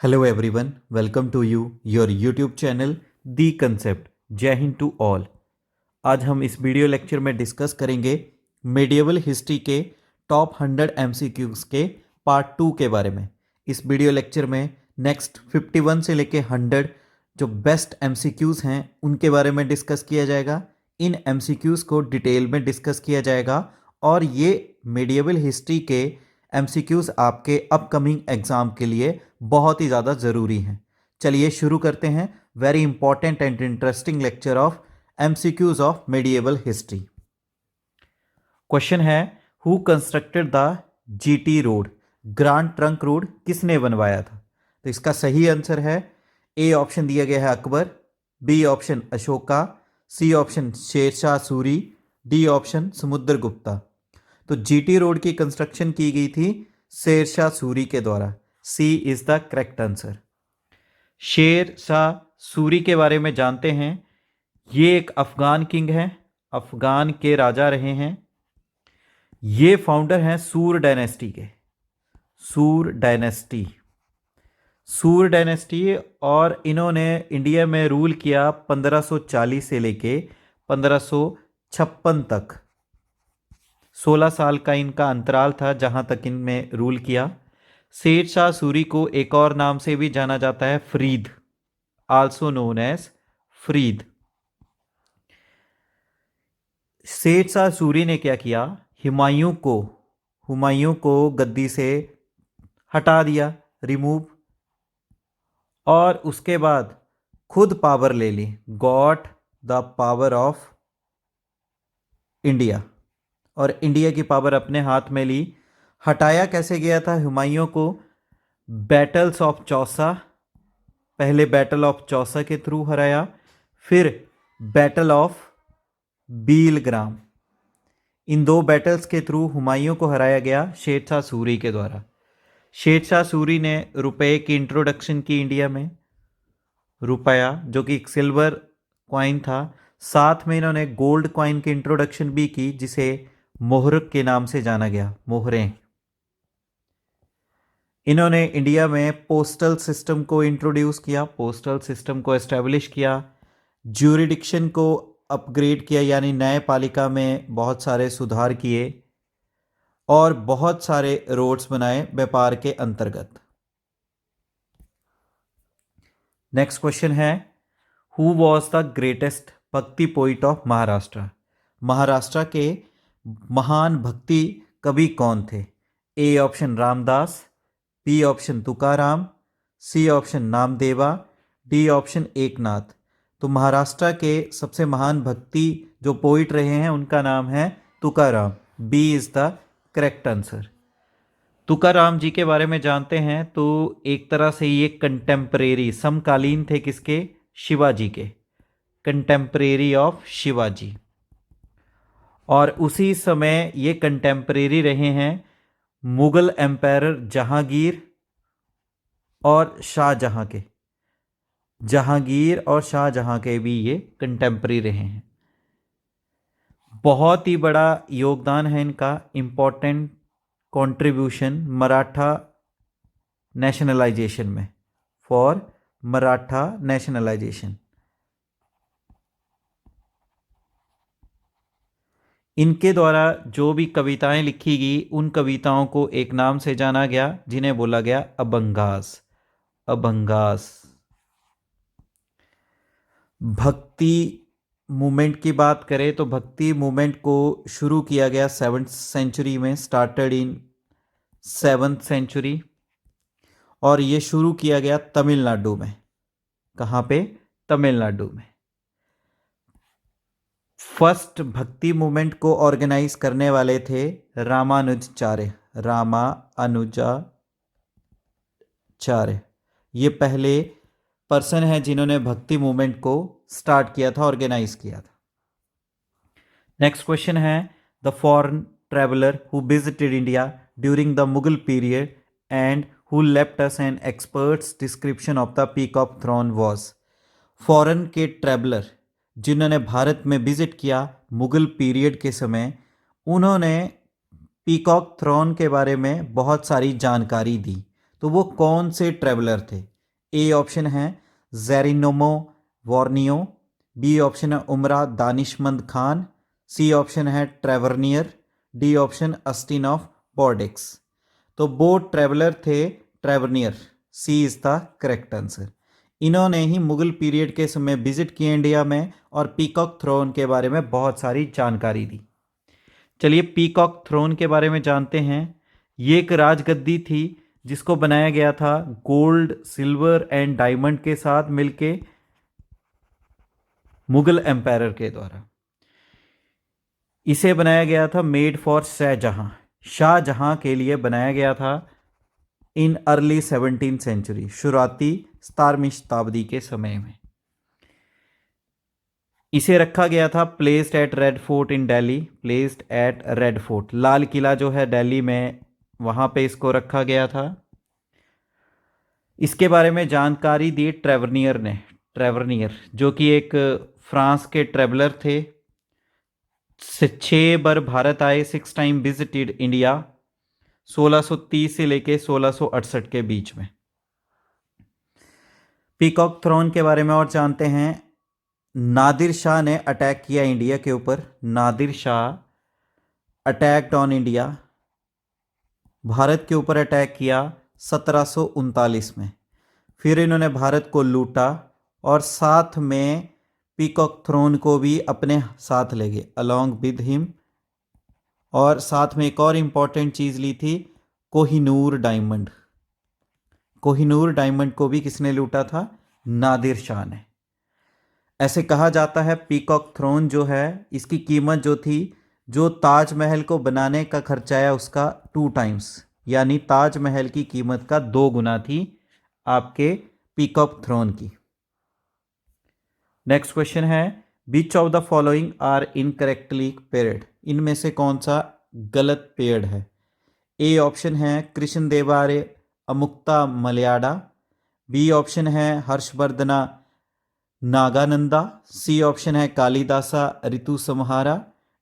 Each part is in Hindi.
Hello everyone, welcome to your YouTube channel the concept. जय हिंद टू ऑल। आज हम इस वीडियो लेक्चर में डिस्कस करेंगे मेडिएवल हिस्ट्री के टॉप 100 एमसीक्यूज के पार्ट 2 के बारे में। इस वीडियो लेक्चर में नेक्स्ट 51 से लेके 100 जो बेस्ट एमसीक्यूज हैं उनके बारे में डिस्कस किया जाएगा। इन एमसीक्यूज को डिटेल में डिस्कस किया जाएगा और ये मेडिएवल हिस्ट्री के एमसीक्यूज आपके अपकमिंग एग्जाम के लिए बहुत ही ज़्यादा ज़रूरी हैं। चलिए शुरू करते हैं very important and interesting lecture of MCQs of medieval history. Question है, who constructed the GT road? Grand trunk road किसने बनवाया था? तो इसका सही आंसर है ए ऑप्शन दिया गया है Akbar, B option Ashoka, C option Sher Shah Suri, D option Samudragupta. तो जीटी रोड की कंस्ट्रक्शन की गई थी शेरशाह सूरी के द्वारा। C is the correct answer. Sher Shah Suri के बारे में जानते हैं। ये एक अफगान किंग हैं, अफगान के राजा रहे हैं। ये फाउंडर हैं सूर डायनेस्टी के, सूर डायनेस्टी, सूर डायनेस्टी। और इन्होंने इंडिया में रूल किया 1540 से लेके 1556 तक। 16 साल का इनका अंतराल था जहां तक इनमें रूल किया। शेरशाह सूरी को एक और नाम से भी जाना जाता है, Farid, also known as Farid. Sher Shah Suri ने क्या किया? हुमायूं को गद्दी से हटा दिया, रिमूव, और उसके बाद खुद पावर ले ली, got the power of India, और इंडिया की पावर अपने हाथ में ली। हटाया कैसे गया था हुमायूं को? बैटल्स ऑफ चौसा, पहले बैटल ऑफ चौसा के थ्रू हराया, फिर बैटल ऑफ बीलग्राम। इन दो बैटल्स के थ्रू हुमायूं को हराया गया शेरशाह सूरी के द्वारा। शेरशाह सूरी ने रुपए की इंट्रोडक्शन की इंडिया में, रुपया जो कि एक सिल्वर कॉइन था। साथ में इन्होंने गोल्ड कॉइन की इंट्रोडक्शन भी की जिसे मोहर के नाम से जाना गया, मोहरें। इन्होंने इंडिया में पोस्टल सिस्टम को इंट्रोड्यूस किया, पोस्टल सिस्टम को एस्टेब्लिश किया, ज्यूरिडिक्शन को अपग्रेड किया, यानी न्यायपालिका में बहुत सारे सुधार किए और बहुत सारे रोड्स बनाए व्यापार के अंतर्गत। नेक्स्ट क्वेश्चन है, who was the greatest bhakti poet of Maharashtra? Maharashtra के महान भक्ति कवि कौन थे? A option Ramdas, B option Tukaram, C option Namdev, D option Eknath. तो महाराष्ट्र के सबसे महान भक्ति जो पोइट रहे हैं उनका नाम है Tukaram. B is the correct answer. Tukaram ji के बारे में जानते हैं तो एक तरह से ये कंटेम्परेरी, समकालीन थे किसके? शिवाजी के, कंटेम्परेरी ऑफ शिवाजी। और उसी समय ये कंटेम्परेरी रहे हैं मुगल एम्पायर जहांगीर और शाहजहां के। जहांगीर और शाहजहां के भी ये कंटेम्परेरी रहे हैं। बहुत ही बड़ा योगदान है इनका, इम्पोर्टेंट कंट्रीब्यूशन मराठा नेशनलाइजेशन में, फॉर मराठा नेशनलाइजेशन। इनके द्वारा जो भी कविताएं लिखी गई उन कविताओं को एक नाम से जाना गया जिन्हें बोला गया अभंगास। अभंगास। भक्ति मूवमेंट की बात करें तो भक्ति मूवमेंट को शुरू किया गया 7th सेंचुरी में, स्टार्टेड इन 7th सेंचुरी, और ये शुरू किया गया तमिलनाडु में। कहाँ पे? तमिलनाडु में। फर्स्ट भक्ति मूवमेंट को ऑर्गेनाइज करने वाले थे रामानुजाचार्य। रामानुजाचार्य ये पहले पर्सन है जिन्होंने भक्ति मूवमेंट को स्टार्ट किया था, ऑर्गेनाइज किया था। नेक्स्ट क्वेश्चन है, the foreign traveller who visited India during the Mughal period and who left us an experts description of the peacock throne was? Foreign के ट्रेवलर जिन्होंने भारत में विजिट किया मुगल पीरियड के समय, उन्होंने पीकॉक थ्रोन के बारे में बहुत सारी जानकारी दी। तो वो कौन से ट्रैवलर थे? ए ऑप्शन है जेरिनोमो वॉर्नियो, बी ऑप्शन है उमरा दानिशमंद खान, सी ऑप्शन है Tavernier, D option Austin of Bordeaux. तो वो ट्रैवलर थे Tavernier, C is the correct answer. इन्होंने ही मुगल पीरियड के समय विजिट किया इंडिया में और पीकॉक थ्रोन के बारे में बहुत सारी जानकारी दी। चलिए पीकॉक थ्रोन के बारे में जानते हैं। ये एक राजगद्दी थी जिसको बनाया गया था गोल्ड, सिल्वर एंड डायमंड के साथ मिलके मुगल एम्पायर के द्वारा। इसे बनाया गया था मेड फॉर शाहजहां, शाहजहां के लिए बनाया गया था इन अर्ली 17th सेंचुरी, शुरुआती 17वीं शताब्दी के समय में। इसे रखा गया था placed at Red Fort in Delhi, placed at Red Fort, Lal Qila जो है दिल्ली में, वहां पे इसको रखा गया था। इसके बारे में जानकारी दी ट्रेवरनियर ने, ट्रेवरनियर जो कि एक फ्रांस के ट्रेवलर थे। 6 बार भारत आए, 6 टाइम विजिटेड इंडिया, 1630 से लेके 1668 के बीच में। पीकॉक थ्रोन के बारे में और जानते हैं। नादिर शाह ने अटैक किया इंडिया के ऊपर, Nadir Shah attacked on India, Bharat के ऊपर अटैक किया 1739 में। फिर इन्होंने भारत को लूटा और साथ में पीकॉक थ्रोन को भी अपने साथ ले गए अलॉन्ग विद हिम। और साथ में एक और इम्पॉर्टेंट चीज़ ली थी, कोहिनूर डायमंड। कोहिनूर डायमंड को भी किसने लूटा था? नादिर शाह ने। ऐसे कहा जाता है पीकॉक थ्रोन जो है, इसकी कीमत जो थी, जो ताजमहल को बनाने का खर्चा है उसका 2 टाइम्स, यानी ताजमहल की कीमत का 2 गुना थी आपके पीकॉक थ्रोन की। नेक्स्ट क्वेश्चन है, which of the following are incorrectly paired? इनमें से कौन सा गलत पेयर्ड है? ए ऑप्शन है कृष्ण देवार्य अमुक्ता मलयाड़ा, बी ऑप्शन है हर्षवर्धना नागानंदा, सी ऑप्शन है कालिदासा ऋतु संहारा,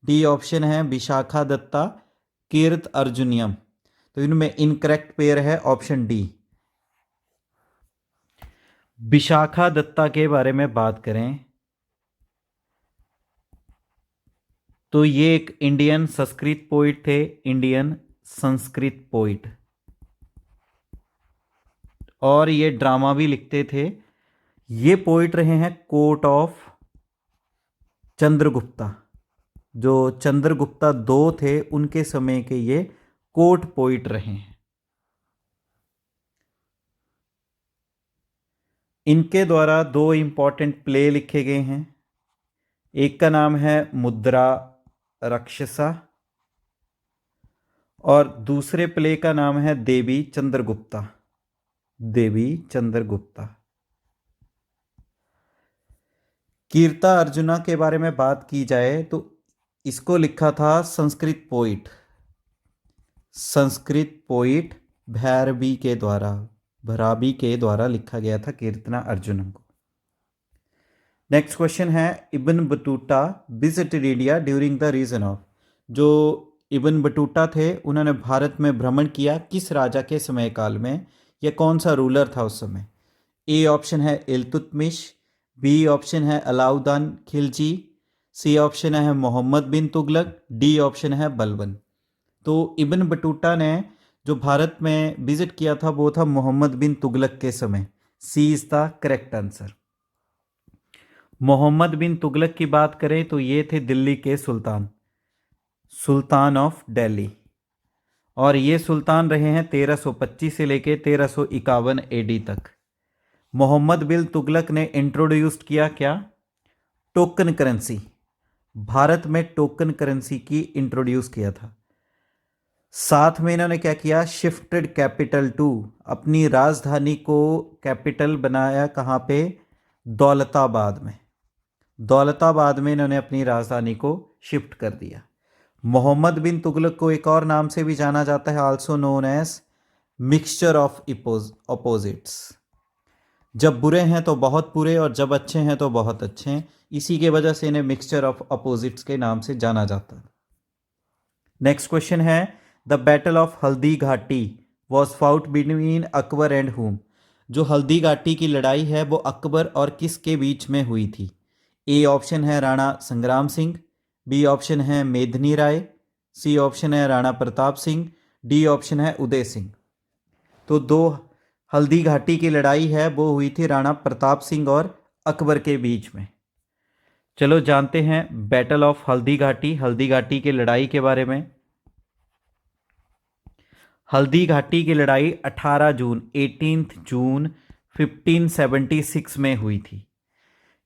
डी ऑप्शन है विशाखा दत्ता कीर्त अर्जुनियम। तो इनमें इनकरेक्ट पेयर है ऑप्शन डी। विशाखा दत्ता के बारे में बात करें तो ये एक इंडियन संस्कृत पोइट थे, इंडियन संस्कृत पोइट, और ये ड्रामा भी लिखते थे। ये पोइट रहे हैं कोर्ट ऑफ चंद्रगुप्ता, जो चंद्रगुप्ता 2 थे उनके समय के ये कोर्ट पोइट रहे हैं। इनके द्वारा 2 इंपॉर्टेंट प्ले लिखे गए हैं। एक का नाम है मुद्रा राक्षसा और दूसरे प्ले का नाम है देवी चंद्रगुप्ता, देवी चंद्रगुप्ता। कीर्ता अर्जुना के बारे में बात की जाए तो इसको लिखा था संस्कृत पोइट, संस्कृत पोइट भैरवी के द्वारा, भराबी के द्वारा लिखा गया था कीर्तना अर्जुनम को। नेक्स्ट क्वेश्चन है, Ibn Battuta visited India during the reign of? जो इब्न बटूटा थे उन्होंने भारत में भ्रमण किया किस राजा के समय काल में, या कौन सा रूलर था उस समय? ए ऑप्शन है इल्तुतमिश, बी ऑप्शन है अलाउद्दीन खिलजी, सी ऑप्शन है मोहम्मद बिन तुगलक, डी ऑप्शन है बलबन। तो इब्न बटूटा ने जो भारत में विजिट किया था वो था मोहम्मद बिन तुगलक के समय, C is the correct answer. Mohammad bin Tughlaq की बात करें तो ये थे दिल्ली के सुल्तान, सुल्तान ऑफ दिल्ली, और ये सुल्तान रहे हैं 1325 से लेके 1351 एडी तक। मोहम्मद बिन तुगलक ने इंट्रोड्यूस किया क्या? टोकन करेंसी, भारत में टोकन करेंसी की इंट्रोड्यूस किया था। साथ में इन्होंने क्या किया? शिफ्टेड कैपिटल टू, अपनी राजधानी को कैपिटल बनाया कहाँ पे? दौलताबाद में, दौलताबाद में इन्होंने अपनी राजधानी को शिफ्ट कर दिया। मोहम्मद बिन तुगलक को एक और नाम से भी जाना जाता है, also known as mixture of opposites. जब बुरे हैं तो बहुत बुरे और जब अच्छे हैं तो बहुत अच्छे हैं, इसी के वजह से इन्हें मिक्सचर ऑफ अपोजिट्स के नाम से जाना जाता है। नेक्स्ट क्वेश्चन है, the battle of Haldi Ghati was fought between Akbar and हुम। जो हल्दी घाटी की लड़ाई है वो अकबर और किसके बीच में हुई थी? ए ऑप्शन है राणा संग्राम सिंह, बी ऑप्शन है मेदिनी राय, सी ऑप्शन है राणा प्रताप सिंह, डी ऑप्शन है उदय सिंह। तो दो हल्दी घाटी की लड़ाई है वो हुई थी राणा प्रताप सिंह और अकबर के बीच में। चलो जानते हैं बैटल ऑफ हल्दी घाटी की लड़ाई के बारे में। हल्दी घाटी की लड़ाई 18 जून 1576 में हुई थी।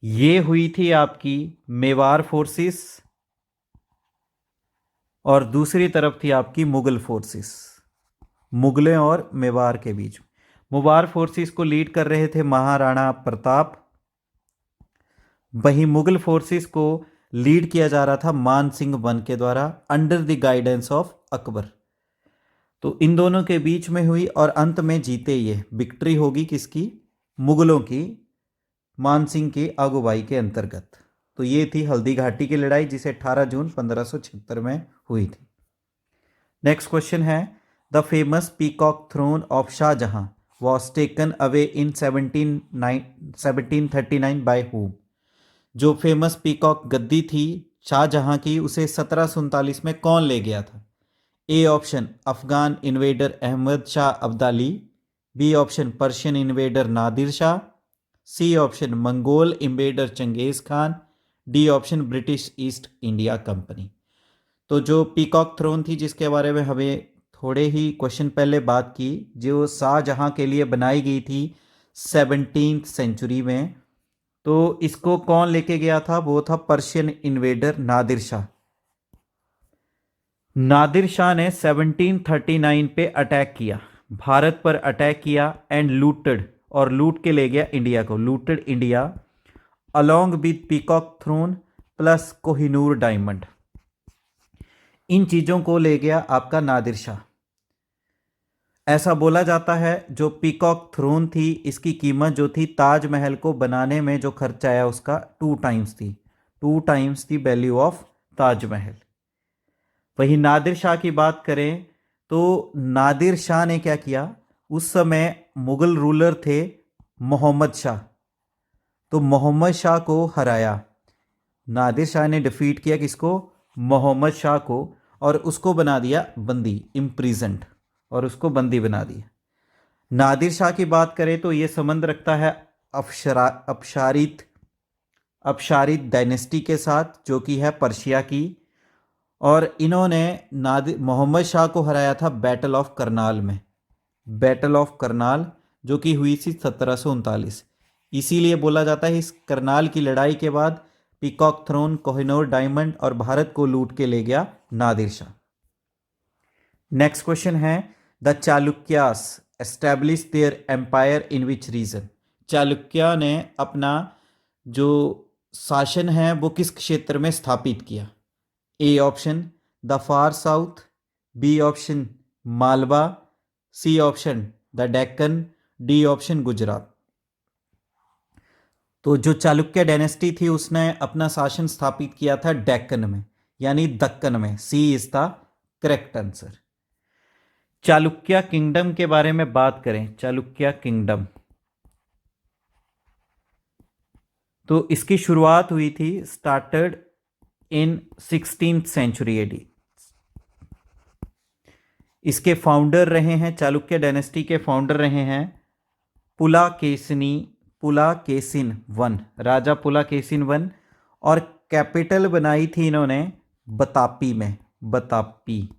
ये हुई थी आपकी मेवाड़ फोर्सेस और दूसरी तरफ थी आपकी मुगल फोर्सेस, मुगलों और मेवाड़ के बीच। मेवाड़ फोर्सेस को लीड कर रहे थे महाराणा प्रताप, वहीं मुगल फोर्सेस को लीड किया जा रहा था मान सिंह वन के द्वारा under the guidance of Akbar. तो इन दोनों के बीच में हुई और अंत में जीते। ये विक्ट्री होगी किसकी? मुगलों की, मान सिंह की अगुवाई के अंतर्गत। तो ये थी हल्दी घाटी की लड़ाई जिसे 18 जून 1576 में हुई थी। नेक्स्ट क्वेश्चन है the famous peacock throne of Shah Jahan was taken away in 1739 by whom. जो फेमस पीकॉक गद्दी थी शाहजहां की उसे 1739 में कौन ले गया था? A option Afghan invader Ahmad Shah Abdali, B option Persian invader Nadir Shah, C option Mongol invader Changez Khan, D option British East India Company. तो जो पीकॉक थ्रोन थी जिसके बारे में हमें थोड़े ही क्वेश्चन पहले बात की, जो शाहजहां के लिए बनाई गई थी 17th सेंचुरी में, तो इसको कौन लेके गया था? वो था पर्शियन इन्वेडर नादिर शाह। नादिर शाह ने 1739 पे अटैक किया, भारत पर अटैक किया एंड लूटेड, और लूट के ले गया इंडिया को, looted India along with peacock throne plus Kohinoor diamond. इन चीज़ों को ले गया आपका नादिर शाह। ऐसा बोला जाता है जो पीकॉक थ्रोन थी इसकी कीमत जो थी ताजमहल को बनाने में जो खर्चा आया उसका 2 टाइम्स थी, 2 times the value of Taj Mahal. वही नादिर शाह की बात करें तो नादिर शाह ने क्या किया, उस समय मुगल रूलर थे मोहम्मद शाह, तो मोहम्मद शाह को हराया। नादिर शाह ने डिफीट किया किसको? मोहम्मद शाह को, और उसको बना दिया बंदी, इम्प्रिजेंट, और उसको बंदी बना दिया। नादिर शाह की बात करें तो ये संबंध रखता है अपशारित डायनेस्टी के साथ जो कि है पर्शिया की, और इन्होंने मोहम्मद शाह को हराया था बैटल ऑफ करनाल में, बैटल ऑफ करनाल जो कि हुई थी 1739। इसीलिए बोला जाता है इस करनाल की लड़ाई के बाद पीकॉक थ्रोन, कोहिनूर डायमंड और भारत को लूट के ले गया नादिर शाह। नेक्स्ट क्वेश्चन है the Chalukyas establish their empire in which region. Chalukya ने अपना जो शासन है वो किस क्षेत्र में स्थापित किया? A option the far south, B option Malwa, C option the Deccan, D option Gujarat. तो जो चालुक्य डायनेस्टी थी उसने अपना शासन स्थापित किया था डेक्कन में, यानी दक्कन में। C is the correct answer. Chalukya kingdom के बारे में बात करें, चालुक्य किंगडम, तो इसकी शुरुआत हुई थी, started in 16th century AD. इसके फाउंडर रहे हैं, चालुक्य डायनेस्टी के फाउंडर रहे हैं पुलाकेशिन वन, राजा पुलाकेशिन वन, और कैपिटल बनाई थी इन्होंने बतापी में, बतापी।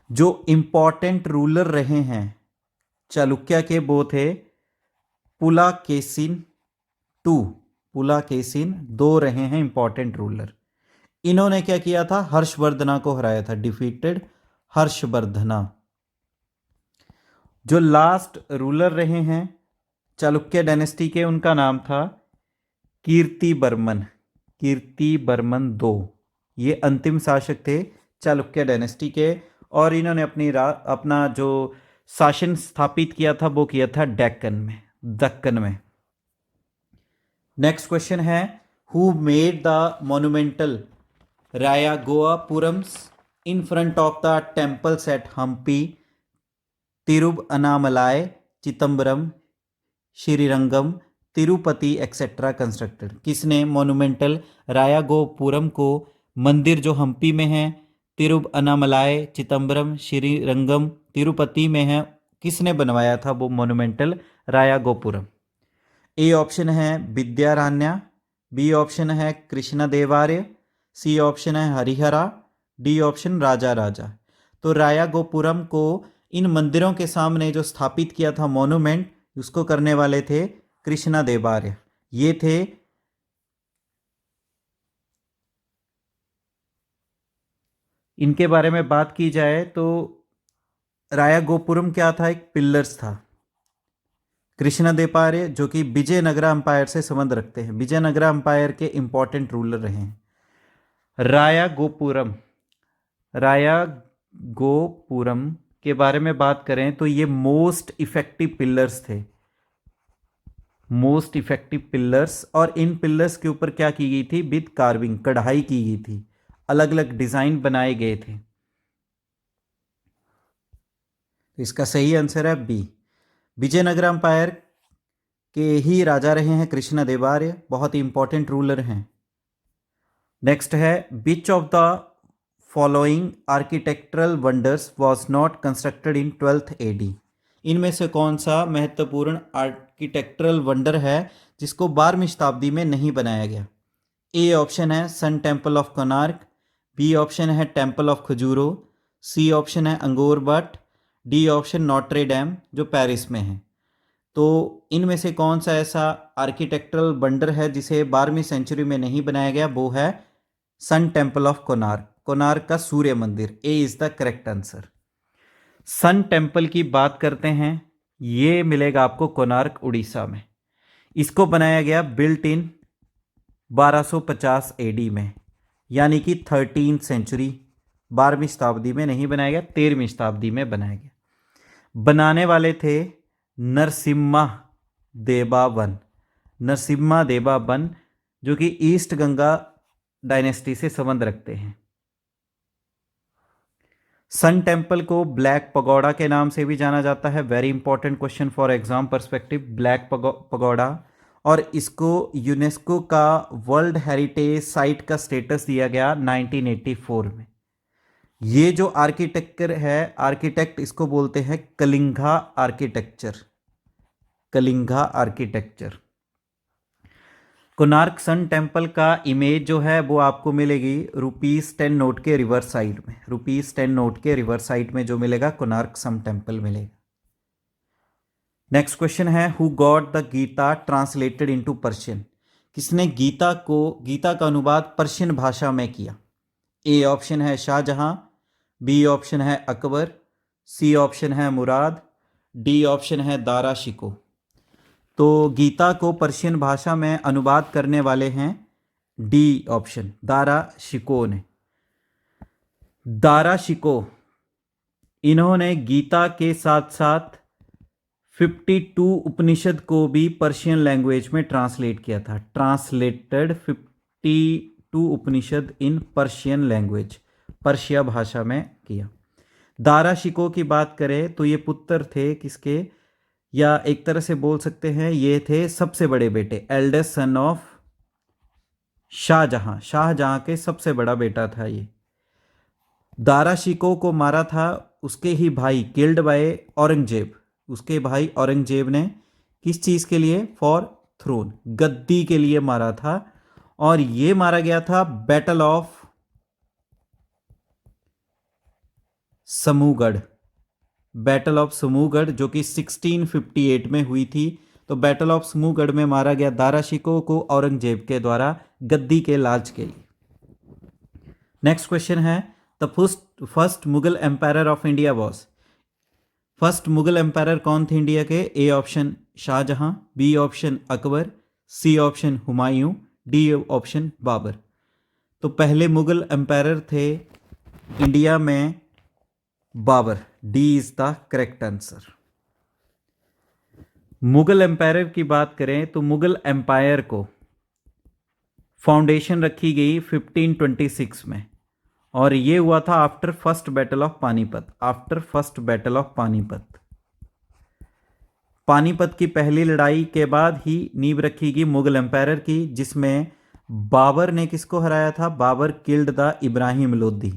जो इंपॉर्टेंट रूलर रहे हैं चालुक्य के वो थे पुलाकेशिन दो रहे हैं इंपॉर्टेंट रूलर। इन्होंने क्या किया था? हर्षवर्धना को हराया था, डिफीटेड हर्षवर्धना। जो लास्ट रूलर रहे हैं चालुक्य डायनेस्टी के उनका नाम था कीर्तिवर्मन दो। ये अंतिम शासक थे चालुक्य डायनेस्टी के, और इन्होंने अपना जो शासन स्थापित किया था वो किया था दक्कन में। नेक्स्ट क्वेश्चन है who made the monumental raya gopurams in front of the temples at Hampi Tiruvannamalai, Chidambaram, Srirangam, Tirupati etcetera constructed. किसने मोनुमेंटल रायागोपुरम को, मंदिर जो हम्पी में है, तिरुवन्नामलाई, चिदम्बरम, श्रीरंगम, तिरुपति में है, किसने बनवाया था वो मोनुमेंटल रायागोपुरम? ए ऑप्शन है विद्यारण्य, बी ऑप्शन है कृष्णदेवार्य, सी ऑप्शन है हरिहरा, डी ऑप्शन राजा राजा। तो रायागोपुरम को इन मंदिरों के सामने जो स्थापित किया था मोनुमेंट, उसको करने वाले थे कृष्णदेवार्य। ये थे इनके बारे में बात की जाए तो रायागोपुरम क्या था? एक पिलर्स था। कृष्णदेवार्य जो कि विजयनगर अंपायर से संबंध रखते हैं, विजयनगर अंपायर के इंपॉर्टेंट रूलर रहे हैं। रायागोपुरम के बारे में बात करें तो ये मोस्ट इफेक्टिव पिलर्स थे, मोस्ट इफेक्टिव पिलर्स। और इन पिलर्स के ऊपर क्या की गई थी? विद कार्विंग, कढ़ाई की गई थी, अलग अलग डिजाइन बनाए गए थे। तो इसका सही आंसर है बी। विजयनगर अंपायर के ही राजा रहे हैं कृष्णदेवार्य, बहुत ही इंपॉर्टेंट रूलर हैं। नेक्स्ट है which of the following architectural wonders was not constructed in 12th AD। इनमें से कौन सा महत्वपूर्ण आर्किटेक्चरल वंडर है जिसको 12वीं शताब्दी में नहीं बनाया गया? ए ऑप्शन है sun temple of Konark, B option है temple of Khajuraho, C option है Angkor Wat, D option Notre Dame जो पेरिस में है। तो इनमें से कौन सा ऐसा आर्किटेक्चरल वंडर है जिसे 12वीं सेंचुरी में नहीं बनाया गया? वो है sun temple of Konark, Konark का सूर्य मंदिर। A is the correct answer. Sun temple की बात करते हैं, ये मिलेगा आपको कोणार्क उड़ीसा में। इसको बनाया गया बिल्ट इन 1250 AD में, यानी कि 13th सेंचुरी। 12वीं शताब्दी में नहीं बनाया गया, 13वीं शताब्दी में बनाया गया। बनाने वाले थे नरसिम्हा देवावन, नरसिम्हा देवावन जो कि ईस्ट गंगा डायनेस्टी से संबंध रखते हैं। सन टेम्पल को ब्लैक पगोड़ा के नाम से भी जाना जाता है। Very important question for exam perspective, black pagoda. और इसको यूनेस्को का वर्ल्ड हेरिटेज साइट का स्टेटस दिया गया 1984 में। ये जो आर्किटेक्चर है, आर्किटेक्ट इसको बोलते हैं Kalinga architecture, Kalinga architecture. Konark sun temple का इमेज जो है वो आपको मिलेगी ₹10 नोट के रिवर्स साइड में, ₹10 नोट के रिवर्स साइड में जो मिलेगा कोणार्क सन टेम्पल मिलेगा। नेक्स्ट क्वेश्चन है who got the Gita translated into Persian. किसने गीता का अनुवाद पर्शियन भाषा में किया? ए ऑप्शन है शाहजहां, बी ऑप्शन है अकबर, सी ऑप्शन है मुराद, डी ऑप्शन है दारा शिको। तो गीता को पर्शियन भाषा में अनुवाद करने वाले हैं डी ऑप्शन, दारा शिको ने। दारा शिको इन्होंने गीता के साथ साथ 52 उपनिषद को भी पर्शियन लैंग्वेज में ट्रांसलेट किया था। Translated 52 Upanishad in Persian language, Persia भाषा में किया। दारा शिको की बात करें तो ये पुत्र थे किसके, या एक तरह से बोल सकते हैं ये थे सबसे बड़े बेटे, eldest son of Shah Jahan. Shah Jahan के सबसे बड़ा बेटा था ये। दारा शिको को मारा था उसके ही भाई, किल्ड बाय औरंगजेब, उसके भाई औरंगजेब ने। किस चीज़ के लिए? फॉर थ्रोन, गद्दी के लिए मारा था। और ये मारा गया था बैटल ऑफ समूगढ़, बैटल ऑफ समूगढ़ जो कि 1658 में हुई थी। तो बैटल ऑफ समूगढ़ में मारा गया दारा शिको को औरंगजेब के द्वारा गद्दी के लालच के लिए। नेक्स्ट क्वेश्चन है the first Mughal empire of India was. First Mughal empire कौन थे इंडिया के? A option Shah Jahan, B option Akbar, C option Humayun, D option Babur. तो पहले मुगल एम्पायर थे इंडिया में Babur. D is the correct answer. Mughal empire की बात करें तो मुगल एम्पायर को फाउंडेशन रखी गई 1526 में, और ये हुआ था after first battle of Panipat, after first battle of Panipat. Panipat की पहली लड़ाई के बाद ही नींव रखी गई मुगल एम्पायर की, जिसमें बाबर ने किसको हराया था? बाबर किल्ड द इब्राहिम लोदी,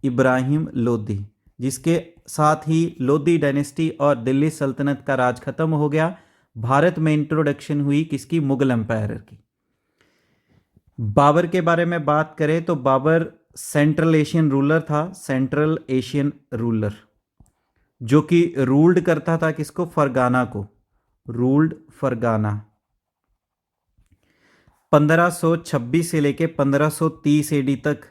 इब्राहिम लोदी, जिसके साथ ही लोदी डायनेस्टी और दिल्ली सल्तनत का राज खत्म हो गया। भारत में इंट्रोडक्शन हुई किसकी? मुगल एम्पायर की। बाबर के बारे में बात करें तो बाबर सेंट्रल एशियन रूलर था, सेंट्रल एशियन रूलर, जो कि रूल्ड करता था किसको? फरगाना को, रूल्ड फरगाना। 1526 से लेके 1530 एडी तक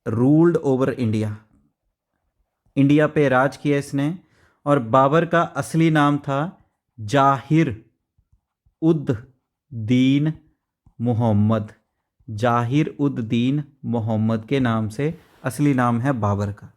रूल्ड ओवर इंडिया, इंडिया पे राज किया इसने। और बाबर का असली नाम था जाहिर उद दीन मोहम्मद, जाहिर उद दीन मोहम्मद के नाम से असली नाम है बाबर का।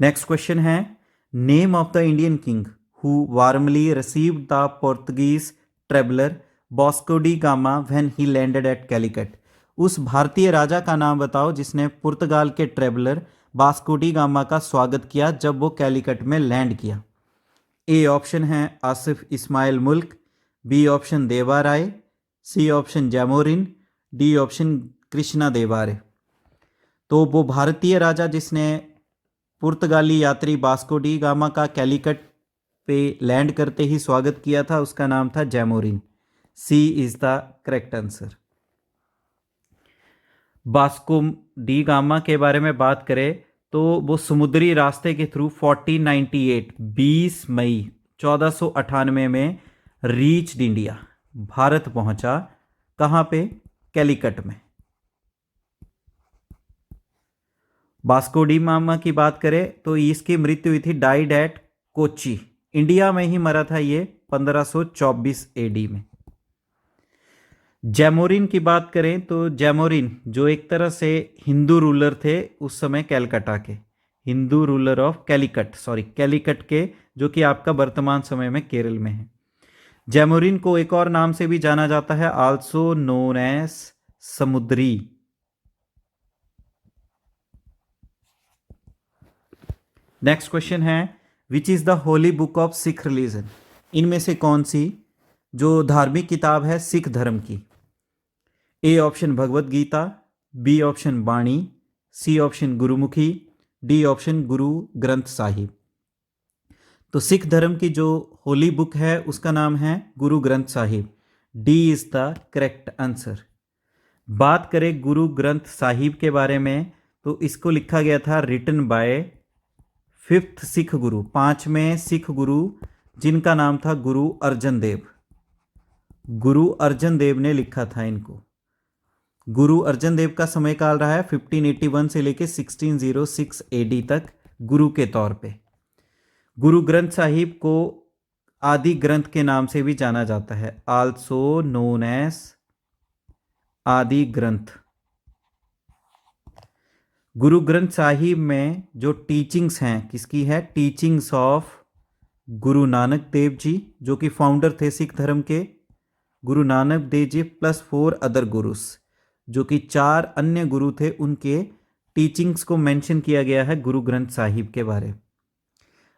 नेक्स्ट क्वेश्चन है, name of the Indian king who warmly received the Portuguese traveller Vasco da gamma when he landed eight Calicut. उस भारतीय राजा का नाम बताओ जिसने पुर्तगाल के ट्रेवलर वास्को डी गामा का स्वागत किया जब वो कैलिकट में लैंड किया। ए ऑप्शन है आसिफ इस्माइल मुल्क, B option Deva Raya, C option Zamorin, D option Krishna Devaraya. तो वो भारतीय राजा जिसने पुर्तगाली यात्री वास्को डी गामा का कैलिकट पे लैंड करते ही स्वागत किया था, उसका नाम था Zamorin. C is the correct answer. Vasco da Gama के बारे में बात करें तो वो समुद्री रास्ते के थ्रू 1498 20 मई 1498 में रीच्ड इंडिया, भारत पहुंचा। कहां पे? कैलिकट में। वास्को डी गामा की बात करें तो इसकी मृत्यु हुई थी, डाइड एट कोच्चि, इंडिया में ही मरा था ये 1524 एडी में। जैमोरिन की बात करें तो जैमोरिन जो एक तरह से हिंदू रूलर थे उस समय कैलकाटा के, हिंदू रूलर ऑफ कैलिकट के, जो कि आपका वर्तमान समय में केरल में है। जैमोरिन को एक और नाम से भी जाना जाता है, आल्सो नोन एज समुद्री। नेक्स्ट क्वेश्चन है, which is the Holi book of Sikh religion. इनमें से कौन सी जो धार्मिक किताब है सिख धर्म की? A option Bhagavad Gita, B option Bani, C option Gurmukhi, D option Guru Granth Sahib. तो सिख धर्म की जो होली बुक है उसका नाम है गुरु Granth Sahib. D is the correct answer. बात करें गुरु ग्रंथ साहिब के बारे में तो इसको लिखा गया था रिटन बाय 5th सिख गुरु, 5वें सिख गुरु, जिनका नाम था गुरु अर्जन देव। गुरु अर्जन देव ने लिखा था इनको। गुरु अर्जन देव का समय काल रहा है 1581 से लेकर 1606 एडी तक गुरु के तौर पे। गुरु ग्रंथ साहिब को आदि ग्रंथ के नाम से भी जाना जाता है, आल्सो नोन एज आदि ग्रंथ। गुरु ग्रंथ साहिब में जो टीचिंग्स हैं किसकी है? टीचिंग्स ऑफ गुरु नानक देव जी, जो कि फाउंडर थे सिख धर्म के। Guru Nanak Dev ji plus 4 other guru's, जो कि 4 अन्य गुरु थे, उनके टीचिंग्स को मेंशन किया गया है गुरु ग्रंथ साहिब के बारे।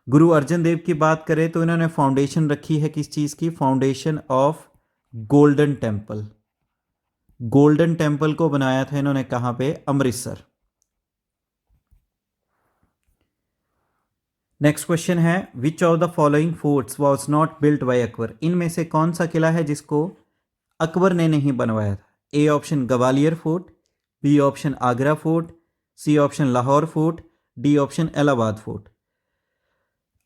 गुरु अर्जन देव की बात करें तो इन्होंने फाउंडेशन रखी है किस चीज़ की? Foundation of golden temple. Golden temple को बनाया था इन्होंने कहां पे? अमृतसर। नेक्स्ट क्वेश्चन है, which of the following forts was not built by Akbar. इनमें से कौन सा किला है जिसको अकबर ने नहीं बनवाया था? A option Gwalior fort, B option Agra fort, C option Lahore fort, D option Allahabad fort.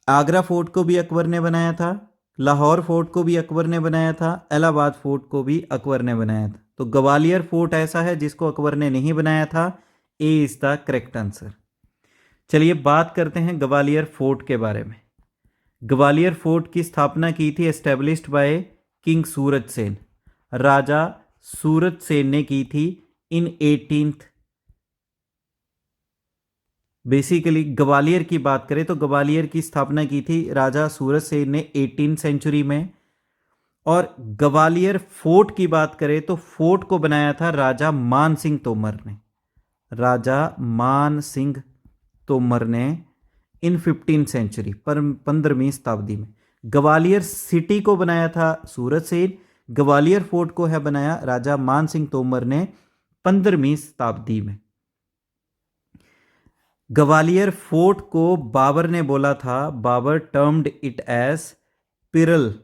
Agra fort को भी अकबर ने बनाया था, लाहौर फोर्ट को भी अकबर ने बनाया था, इलाहाबाद फोर्ट को भी अकबर ने बनाया था। तो ग्वालियर फोर्ट ऐसा है जिसको अकबर ने नहीं बनाया था। ए इज द करेक्ट आंसर। चलिए बात करते हैं ग्वालियर फोर्ट के बारे में। ग्वालियर फोर्ट की स्थापना की थी, एस्टेब्लिश्ड बाय किंग सूरज सेन, राजा सूरज सेन ने की थी इन 18th। बेसिकली ग्वालियर की बात करें तो ग्वालियर की स्थापना की थी राजा सूरज सेन ने 18th सेंचुरी में। और ग्वालियर फोर्ट की बात करें तो फोर्ट को बनाया था राजा मान सिंह तोमर ने, राजा मान सिंह तोमर ने इन 15th सेंचुरी पर 15वीं शताब्दी में। ग्वालियर सिटी को बनाया था सूरत सेन। ग्वालियर फोर्ट को है बनाया राजा मान सिंह तोमर ने 15वीं शताब्दी में। ग्वालियर फोर्ट को बाबर ने बोला था, Babur termed it as pearl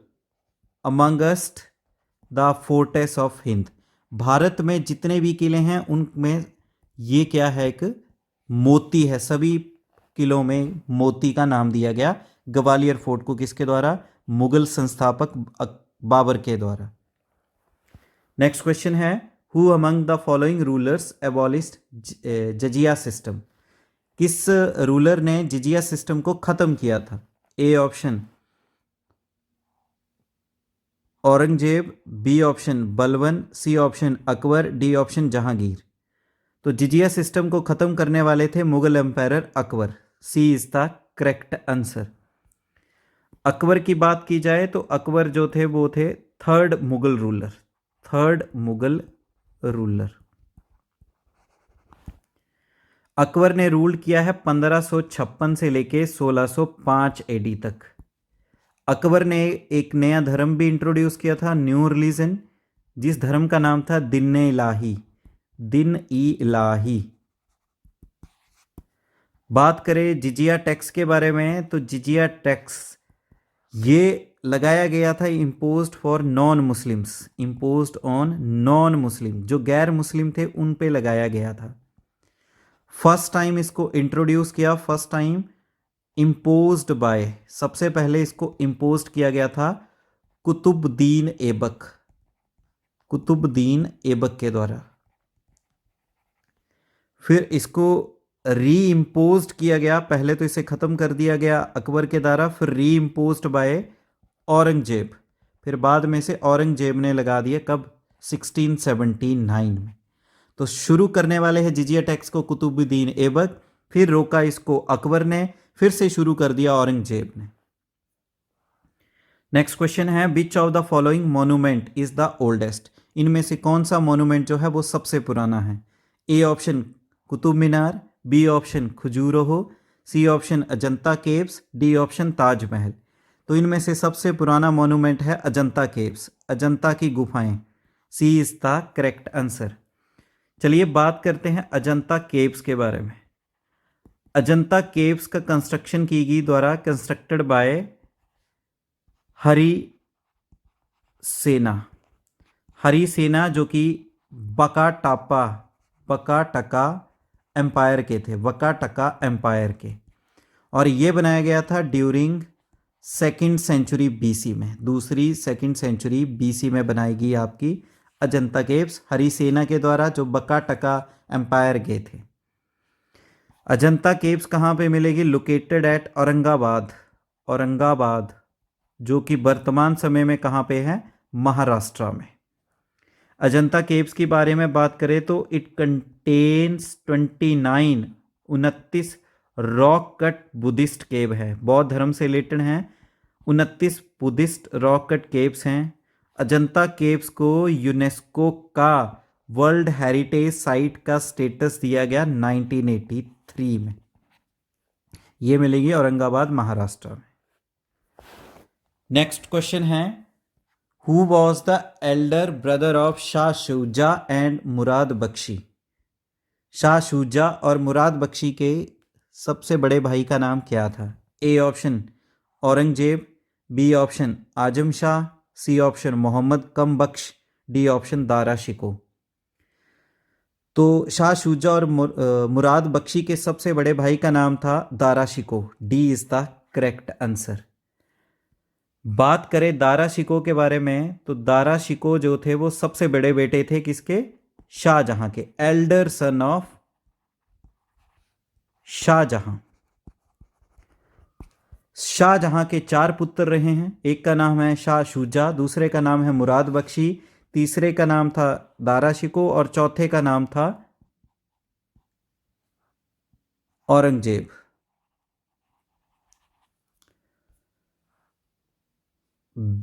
amongst the fortress of Hind. Bharat में जितने भी किले हैं उनमें ये क्या है, एक मोती है, सभी किलों में मोती का नाम दिया गया ग्वालियर फोर्ट को। किसके द्वारा? मुगल संस्थापक बाबर के द्वारा। नेक्स्ट क्वेश्चन है, who among the following rulers abolished jizya system. किस रूलर ने जजिया सिस्टम को खत्म किया था? A option Aurangzeb, B option Balban, C option Akbar, D option Jahangir. तो जिजिया सिस्टम को खत्म करने वाले थे Mughal empire Akbar. C is the correct answer. Akbar की बात की जाए तो अकबर जो थे वो थे थर्ड मुगल रूलर। अकबर ने रूल किया है 1556 से लेके 1605 एडी तक। अकबर ने एक नया धर्म भी इंट्रोड्यूस किया था, न्यू रिलीजन, जिस धर्म का नाम था दिन ई इलाही। बात करें जिजिया टैक्स के बारे में तो जिजिया टैक्स ये लगाया गया था imposed for non Muslims, imposed on non Muslim, जो गैर मुस्लिम थे उन पे लगाया गया था। फर्स्ट टाइम इसको इंट्रोड्यूस किया, फर्स्ट टाइम इम्पोज्ड बाय, सबसे पहले इसको इम्पोज्ड किया गया था कुतुबुद्दीन ऐबक के द्वारा। फिर इसको री इम्पोज्ड किया गया, पहले तो इसे खत्म कर दिया गया अकबर के द्वारा, फिर री इम्पोज्ड बाय औरंगजेब, फिर बाद में से औरंगजेब ने लगा दिया कब? 1679 में। तो शुरू करने वाले हैं जिजिया टैक्स को कुतुबुद्दीन ऐबक, फिर रोका इसको अकबर ने, फिर से शुरू कर दिया औरंगजेब ने। नेक्स्ट क्वेश्चन है, which of the following monument is the oldest. इनमें से कौन सा मोन्यूमेंट जो है वो सबसे पुराना है? A option Qutub Minar, B option Khajuraho, C option Ajanta caves, D option Taj Mahal. तो इनमें से सबसे पुराना मोन्यूमेंट है अजंता केव्स, अजंता की गुफाएं। सी इज द करेक्ट आंसर। चलिए बात करते हैं अजंता केव्स के बारे में। अजंता केव्स का कंस्ट्रक्शन की गई द्वारा कंस्ट्रक्टेड बाय हरि सेना जो कि बकाटका एम्पायर के थे, वकाटका एम्पायर के, और ये बनाया गया था ड्यूरिंग सेकेंड सेंचुरी बीसी में, सेकेंड सेंचुरी बीसी में बनाई गई आपकी अजंता केव्स हरि सेना के द्वारा, जो बकाटका एम्पायर के थे। अजंता केव्स कहाँ पे मिलेगी? लोकेटेड एट औरंगाबाद, जो कि वर्तमान समय में कहाँ पे है? महाराष्ट्र में। अजंता केव्स के बारे में बात करें तो it contains 29 rock cut Buddhist cave है, बौद्ध धर्म से रिलेटेड हैं। 29 बुद्धिस्ट रॉक कट केव्स हैं। अजंता केव्स को यूनेस्को का वर्ल्ड हेरिटेज साइट का स्टेटस दिया गया 1983 में। ये मिलेगी औरंगाबाद महाराष्ट्र में। नेक्स्ट क्वेश्चन है, who was the elder brother of Shah Shuja and Murad Bakhsh. Shah Shuja और मुराद बख्शी के सबसे बड़े भाई का नाम क्या था? A option Aurangzeb, B option Azam Shah, C option Mohammad Kam Bakhsh, D option Dara Shikoh. तो शाह शुजा और मुराद बख्शी के सबसे बड़े भाई का नाम था Dara Shikoh. D is the correct answer. बात करें दारा शिको के बारे में तो दारा शिको जो थे वो सबसे बड़े बेटे थे किसके? शाहजहां के, elder son of Shah Jahan. Shah Jahan के 4 पुत्र रहे हैं, एक का नाम है शाह शुजा, दूसरे का नाम है मुराद बख्शी, तीसरे का नाम था दारा शिको और चौथे का नाम था औरंगजेब।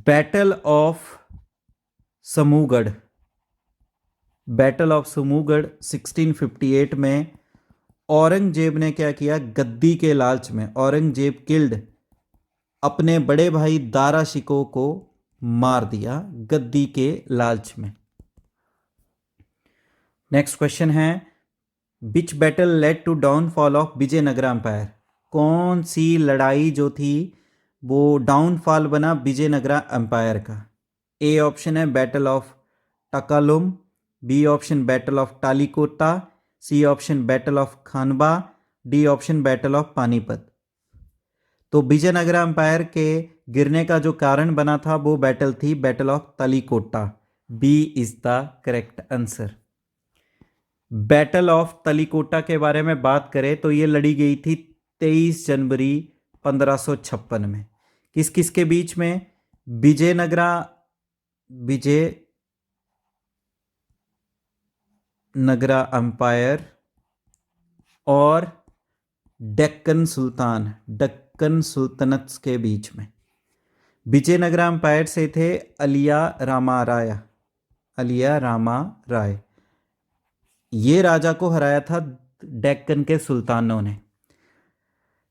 बैटल ऑफ समूगढ़ 1658 में औरंगजेब ने क्या किया? गद्दी के लालच में औरंगजेब किल्ड अपने बड़े भाई दारा शिकोह को मार दिया गद्दी के लालच में। नेक्स्ट क्वेश्चन है which battle led to downfall of Vijayanagara empire. कौन सी लड़ाई जो थी वो डाउनफॉल बना विजयनगरा एम्पायर का। ए ऑप्शन है बैटल ऑफ टकालुम, B option battle of Talikota, C option battle of Khanwa, D option battle of Panipat. तो विजयनगरा एम्पायर के गिरने का जो कारण बना था वो बैटल थी battle of Talikota. B is the correct answer. Battle of Talikota के बारे में बात करें तो ये लड़ी गई थी 23 जनवरी 1556 में। किस किस के बीच में। विजयनगरा एम्पायर और डेक्कन सुल्तनत के बीच में। विजयनगरा एम्पायर से थे अलिया रामा राय। ये राजा को हराया था डेक्कन के सुल्तानों ने।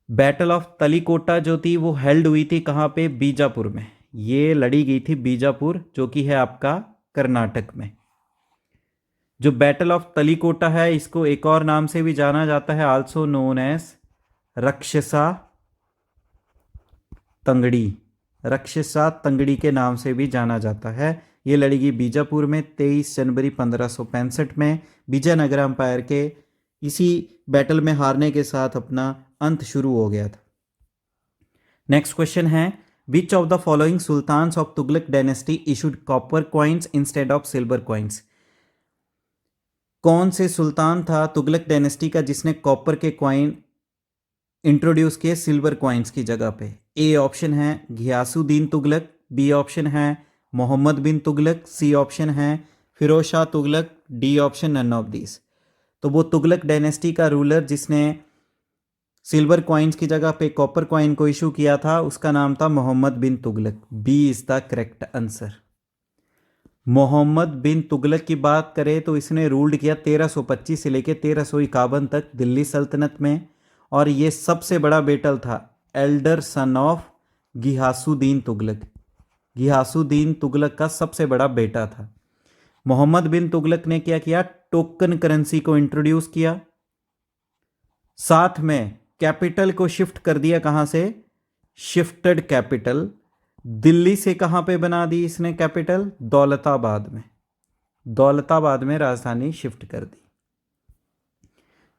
बैटल ऑफ तलीकोटा जो थी वो हेल्ड हुई थी कहाँ पे, बीजापुर में। ये लड़ी गई थी बीजापुर जो कि है आपका कर्नाटक में। जो बैटल ऑफ तलीकोटा है इसको एक और नाम से भी जाना जाता है, आल्सो नोन एज रक्षसा तंगड़ी के नाम से भी जाना जाता है। ये लड़ी गई बीजापुर में 23 जनवरी 1565 में। विजयनगरा एम्पायर के इसी बैटल में हारने के साथ अपना अंत शुरू हो गया था। नेक्स्ट क्वेश्चन है which of the following sultans of Tughlaq dynasty issued copper coins instead of silver coins. कौन से सुल्तान था तुगलक डायनेस्टी का जिसने कॉपर के कॉइन इंट्रोड्यूस किए सिल्वर कॉइन्स की जगह पे। ए ऑप्शन है घियासुद्दीन तुगलक, बी ऑप्शन है मोहम्मद बिन तुगलक, सी ऑप्शन है Firoz Shah Tughlaq, D option none of this. तो वो तुगलक डायनेस्टी का रूलर जिसने सिल्वर कॉइन्स की जगह पे कॉपर कॉइन को इशू किया था उसका नाम था Mohammad bin Tughlaq. B is the correct answer. Mohammad bin Tughlaq की बात करें तो इसने रूल्ड किया 1325 से लेकर 1351 तक दिल्ली सल्तनत में, और ये सबसे बड़ा बैटल था Elder son of Ghiyasuddin Tughlaq का सबसे बड़ा बेटा था। मोहम्मद बिन तुगलक ने क्या किया, टोकन करेंसी को इंट्रोड्यूस किया, साथ में कैपिटल को शिफ्ट कर दिया। कहां से, शिफ्टेड कैपिटल दिल्ली से कहां पे बना दी इसने कैपिटल, दौलताबाद में राजधानी शिफ्ट कर दी।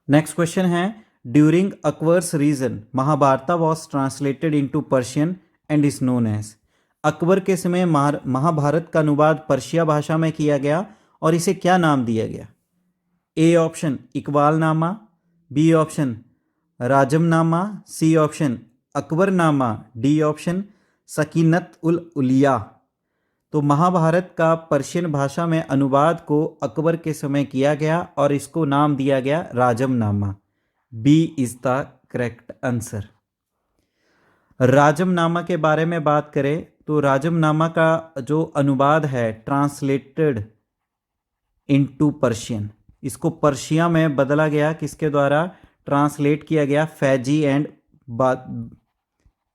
नेक्स्ट क्वेश्चन है during Akbar's reign Mahabharat was translated into Persian and is known as. Akbar के समय महाभारत का अनुवाद पर्शिया भाषा में किया गया और इसे क्या नाम दिया गया। A option Iqbalnama, B option Razmnama, C option Akbarnama, D option Sakinat ul Auliya. तो महाभारत का पर्शियन भाषा में अनुवाद को अकबर के समय किया गया और इसको नाम दिया गया Razmnama. B is the correct answer. Razmnama के बारे में बात करें तो राजमनामा का जो अनुवाद है ट्रांसलेटेड इनटू पर्शियन, इसको पर्शिया में बदला गया, किसके द्वारा ट्रांसलेट किया गया, फैजी एंड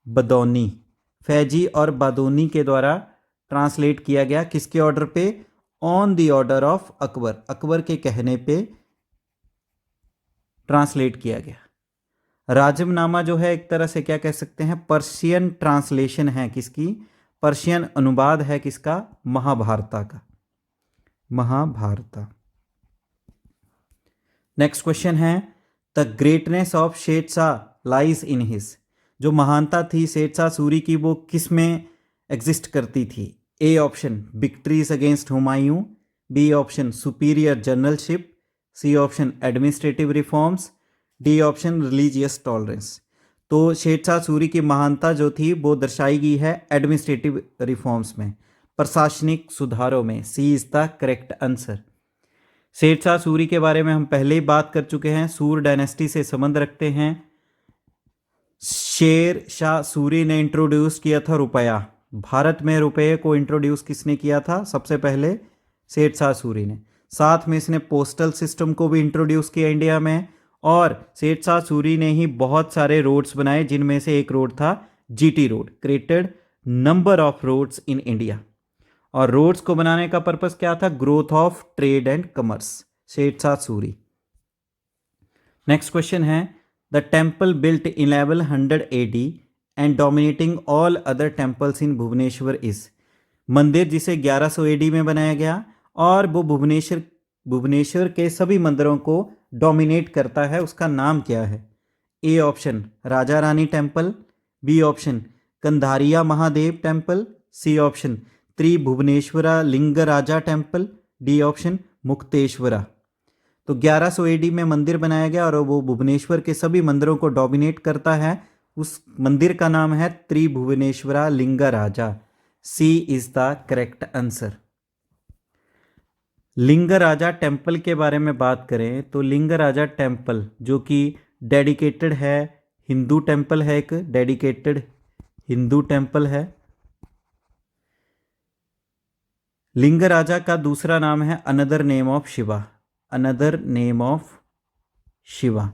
बदौनी, फैजी और बादोनी के द्वारा ट्रांसलेट किया गया। किसके ऑर्डर पे, on the order of Akbar, Akbar के कहने पे ट्रांसलेट किया गया। राजमनामा जो है एक तरह से क्या कह सकते हैं, पर्शियन ट्रांसलेशन है किसकी, पर्शियन अनुवाद है किसका, महाभारता का, महाभारता। नेक्स्ट क्वेश्चन है the greatness of Sher Shah lies in his. जो महानता थी शेरशाह सूरी की वो किस में एग्जिस्ट करती थी। A option victories against Humayun, B option superior generalship, C option administrative reforms, D option religious tolerance. तो शेरशाह सूरी की महानता जो थी वो दर्शाई गई है एडमिनिस्ट्रेटिव रिफॉर्म्स में, प्रशासनिक सुधारों में। C is the correct answer. Sher Shah Suri के बारे में हम पहले ही बात कर चुके हैं, सूर डायनेस्टी से संबंध रखते हैं। शेर शाह सूरी ने इंट्रोड्यूस किया था रुपया, भारत में रुपये को इंट्रोड्यूस किसने किया था, सबसे पहले शेरशाह सूरी ने। साथ में इसने पोस्टल सिस्टम को भी इंट्रोड्यूस किया इंडिया में, और शेरशाह सूरी ने ही बहुत सारे रोड्स बनाए जिनमें से एक रोड था GT road created number of roads in India. और रोड्स को बनाने का पर्पस क्या था? Growth of trade and commerce. Sher Shah Suri. Next question है the temple built 1100 AD and dominating all other temples in Bhubaneswar is. मंदिर जिसे 1100 AD में बनाया गया और वो भुवनेश्वर के सभी मंदिरों को डोमिनेट करता है, उसका नाम क्या है? A option Raja Rani temple, B option Kandariya Mahadev temple, C option Tribhuvaneshwara Lingaraja temple, D option Mukteshwara. तो 1100 AD में मंदिर बनाया गया और वो भुवनेश्वर के सभी मंदिरों को डोमिनेट करता है। उस मंदिर का नाम है Tribhuvaneshwara Lingaraja. C is the correct answer. Lingaraja temple के बारे में बात करें तो लिंगराजा टेम्पल जो कि डेडिकेटेड है, हिंदू टेम्पल है, एक डेडिकेटेड हिंदू टेम्पल है। लिंगराजा का दूसरा नाम है another name of Shiva. Another name of Shiva.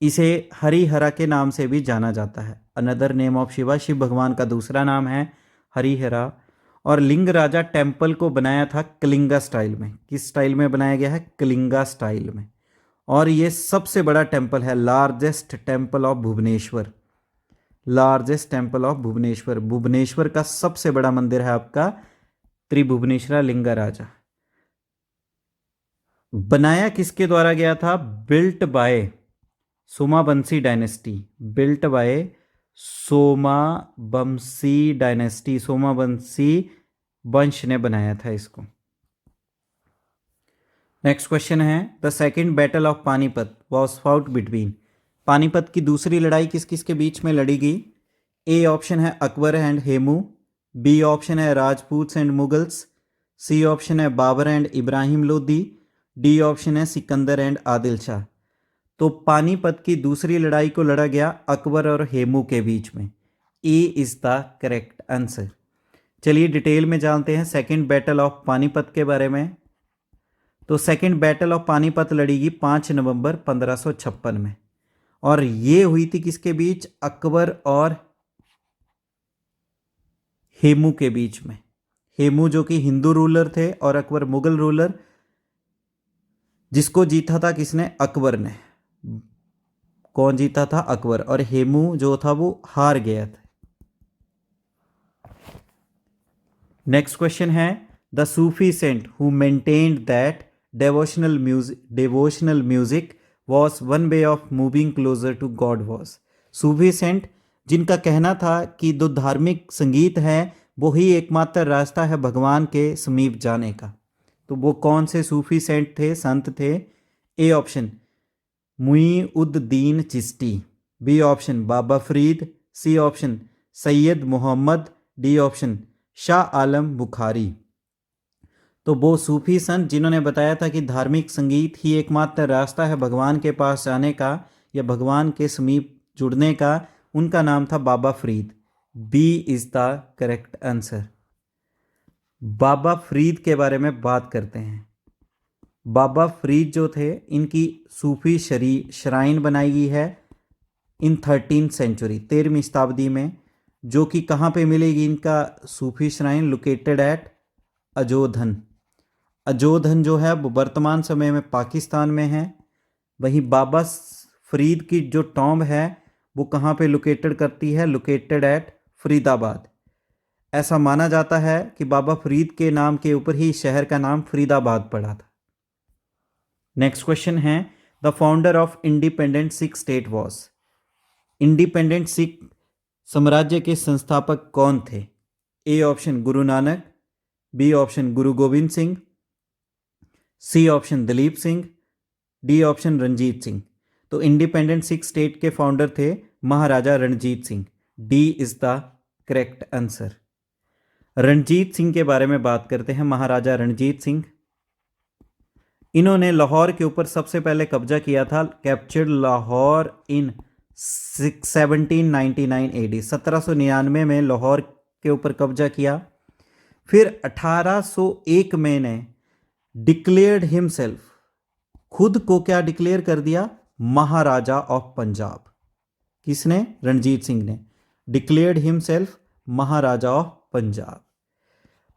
इसे हरिहरा के नाम से भी जाना जाता है। Another name of Shiva Shiv भगवान का दूसरा नाम है हरिहरा। और लिंगराजा टेम्पल को बनाया था कलिंगा स्टाइल में। किस स्टाइल में बनाया गया है? कलिंगा स्टाइल में। और ये सबसे बड़ा टेम्पल है, largest temple of Bhubaneswar. Largest temple of Bhubaneswar. Bhubaneswar का सबसे बड़ा मंदिर है आपका त्रिभुवनेश्वरा लिंगराजा। बनाया किसके द्वारा गया था? Built by Somavanshi dynasty. Built by Somavanshi dynasty. Somavanshi वंश ने बनाया था इसको। नेक्स्ट क्वेश्चन है the second battle of Panipat was fought between. Panipat की दूसरी लड़ाई किस किस के बीच में लड़ी गई? ए ऑप्शन है Akbar and Hemu, B option है Rajput and Mughals, C option है Babur and Ibrahim Lodi, D option है सिकंदर एंड आदिल शाह। तो पानीपत की दूसरी लड़ाई को लड़ा गया अकबर और हेमू के बीच में। ए इज द करेक्ट आंसर। चलिए डिटेल में जानते हैं सेकेंड बैटल ऑफ पानीपत के बारे में। तो सेकेंड बैटल ऑफ पानीपत लड़ी गई 5 नवंबर 1556 में। और ये हुई थी किसके बीच? अकबर और हेमू के बीच में। हेमू जो कि हिंदू रूलर थे और अकबर मुगल रूलर। जिसको जीता था किसने? अकबर ने। कौन जीता था? अकबर। और हेमू जो था वो हार गया था। नेक्स्ट क्वेश्चन है the Sufi saint who maintained that devotional music was one way of moving closer to God was। Sufi saint जिनका कहना था कि जो धार्मिक संगीत है वो ही एकमात्र रास्ता है भगवान के समीप जाने का। तो वो कौन से सूफी सेंट थे, संत थे? A option Moinuddin Chishti, B option Baba Farid, C option Syed Mohammad, D option Shah Alam Bukhari. तो वो सूफी संत जिन्होंने बताया था कि धार्मिक संगीत ही एकमात्र रास्ता है भगवान के पास जाने का या भगवान के समीप जुड़ने का, उनका नाम था Baba Farid. B is the correct answer. Baba Farid के बारे में बात करते हैं। बाबा फरीद जो थे इनकी सूफी श्राइन बनाई गई है इन 13th सेंचुरी 13वीं शताब्दी में, जो कि कहाँ पे मिलेगी? इनका सूफी shrine located at Ajodhan. Ajodhan जो है वो वर्तमान समय में पाकिस्तान में है। वहीं बाबा फरीद की जो टॉम्ब है वो कहाँ पे लोकेटेड करती है? Located at Faridabad. ऐसा माना जाता है कि बाबा फरीद के नाम के ऊपर ही शहर का नाम फरीदाबाद पड़ा था। नेक्स्ट क्वेश्चन है the founder of independent Sikh state was. Independent Sikh साम्राज्य के संस्थापक कौन थे? A option Guru Nanak, B option Guru Gobind Singh, C option Dalip Singh, D option Ranjit Singh. तो इंडिपेंडेंट सिख स्टेट के फाउंडर थे Maharaja Ranjit Singh. D is the correct answer. Ranjit Singh के बारे में बात करते हैं। महाराजा रणजीत सिंह, इन्होंने लाहौर के ऊपर सबसे पहले कब्जा किया था। कैप्चर्ड लाहौर इन 1799 AD। 1799 में लाहौर के ऊपर कब्जा किया। फिर 1801 में ने डिक्लेयर्ड हिमसेल्फ, खुद को क्या डिक्लेयर कर दिया? महाराजा ऑफ पंजाब। किसने? रणजीत सिंह ने। Declared himself Maharaja of Punjab.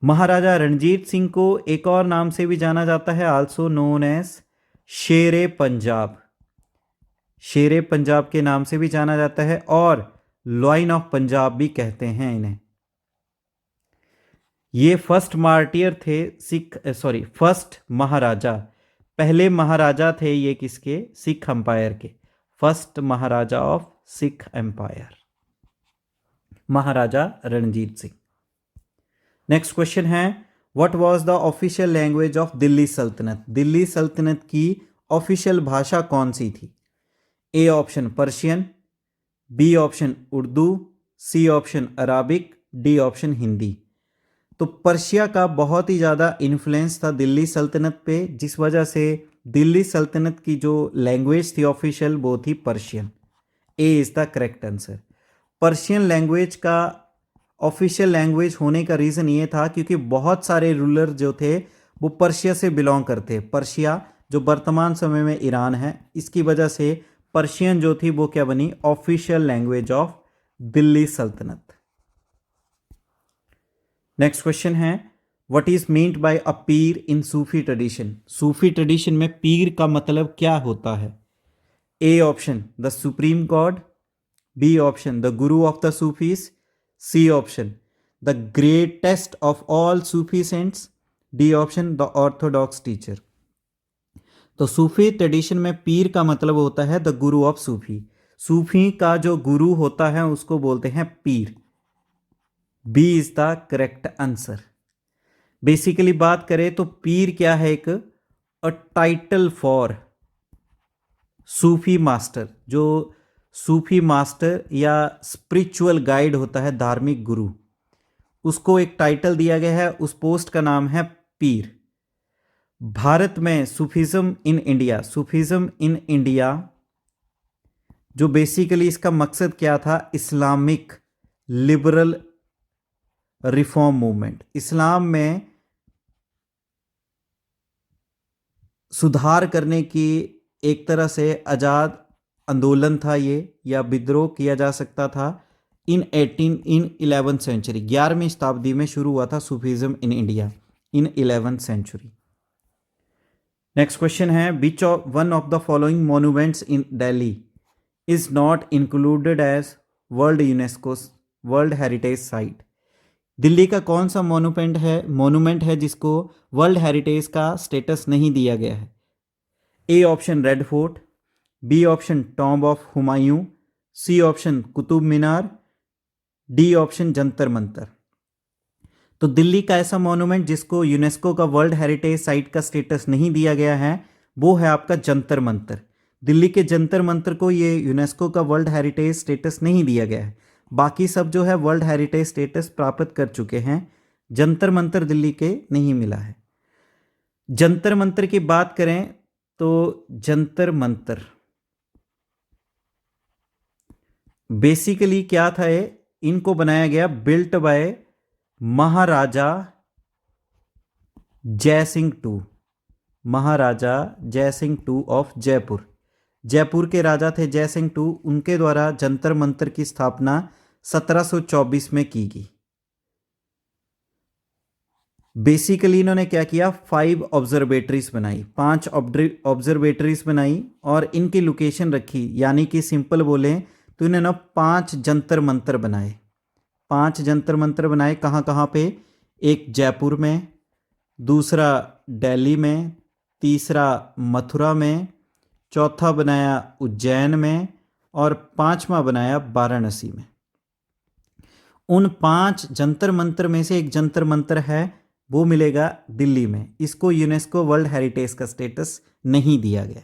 Maharaja Ranjit Singh को एक और नाम से भी जाना जाता है, आल्सो नोन एज शेरे पंजाब। शेरे पंजाब के नाम से भी जाना जाता है और लॉइन ऑफ पंजाब भी कहते हैं इन्हें। ये फर्स्ट मार्टियर थे फर्स्ट महाराजा, पहले महाराजा थे ये किसके? सिख एम्पायर के। First Maharaja of Sikh empire, Maharaja Ranjit Singh. Next question है, what was the official language of Delhi sultanate? Delhi sultanate की ऑफिशियल भाषा कौन सी थी? A option Persian, B option Urdu, C option Arabic, D option Hindi. तो पर्शिया का बहुत ही ज़्यादा इन्फ्लुएंस था दिल्ली सल्तनत पे, जिस वजह से दिल्ली सल्तनत की जो लैंग्वेज थी ऑफिशियल वो थी Persian. A is the correct answer. Persian language का ऑफिशियल लैंग्वेज होने का रीज़न ये था क्योंकि बहुत सारे रूलर जो थे वो पर्शिया से बिलोंग करते। पर्शिया जो वर्तमान समय में ईरान है, इसकी वजह से पर्शियन जो थी वो क्या बनी? ऑफिशियल लैंग्वेज ऑफ दिल्ली सल्तनत। नेक्स्ट क्वेश्चन है, what is meant by a Pir in Sufi tradition? Sufi tradition में पीर का मतलब क्या होता है? A option the supreme god, B option the Guru of the Sufis, C option the greatest of all Sufi saints, D option the orthodox teacher. तो सूफी ट्रेडिशन में पीर का मतलब होता है द गुरु ऑफ सूफी। सूफी का जो गुरु होता है उसको बोलते हैं पीर। B is the correct answer. Basically बात करें तो पीर क्या है? एक a title for Sufi master. जो सूफी मास्टर या स्पिरिचुअल गाइड होता है, धार्मिक गुरु, उसको एक टाइटल दिया गया है, उस पोस्ट का नाम है पीर। भारत में Sufism in India, Sufism in India जो बेसिकली इसका मकसद क्या था? Islamic liberal reform movement. Islam में सुधार करने की एक तरह से आज़ाद आंदोलन था ये, या विद्रोह किया जा सकता था। इन 11th सेंचुरी, 11वीं शताब्दी में शुरू हुआ था Sufism in India in 11th century. Next question है, which one of the following monuments in Delhi is not included as UNESCO world heritage site? Delhi का कौन सा मॉन्यूमेंट है जिसको वर्ल्ड हेरिटेज का स्टेटस नहीं दिया गया है? A option Red Fort, B option tomb of Humayun, C option Qutub Minar, D option Jantar Mantar. तो दिल्ली का ऐसा मॉन्यूमेंट जिसको यूनेस्को का वर्ल्ड हेरिटेज साइट का स्टेटस नहीं दिया गया है वो है आपका जंतर मंतर। दिल्ली के जंतर मंतर को ये यूनेस्को का वर्ल्ड हेरिटेज स्टेटस नहीं दिया गया है, बाकी सब जो है वर्ल्ड हेरिटेज स्टेटस प्राप्त कर चुके हैं। जंतर मंतर दिल्ली के नहीं मिला है। जंतर मंतर की बात करें तो जंतर मंतर बेसिकली क्या था? इनको बनाया गया, built by Maharaja Jai Singh two, Maharaja Jai Singh two of Jaipur. Jaipur के राजा थे जयसिंह टू, उनके द्वारा जंतर मंतर की स्थापना 1724 में की गई। बेसिकली इन्होंने क्या किया? 5 ऑब्जर्वेटरीज बनाई, 5 ऑब्जर्वेटरीज बनाई और इनकी लोकेशन रखी, यानी कि सिंपल बोले तो इन्होंने 5 जंतर मंतर बनाए। 5 जंतर मंतर बनाए कहाँ कहाँ पे? एक जयपुर में, दूसरा दिल्ली में, तीसरा मथुरा में, चौथा बनाया उज्जैन में और 5वां बनाया वाराणसी में। उन 5 जंतर मंतर में से एक जंतर मंतर है वो मिलेगा दिल्ली में, इसको यूनेस्को वर्ल्ड हेरिटेज का स्टेटस नहीं दिया गया।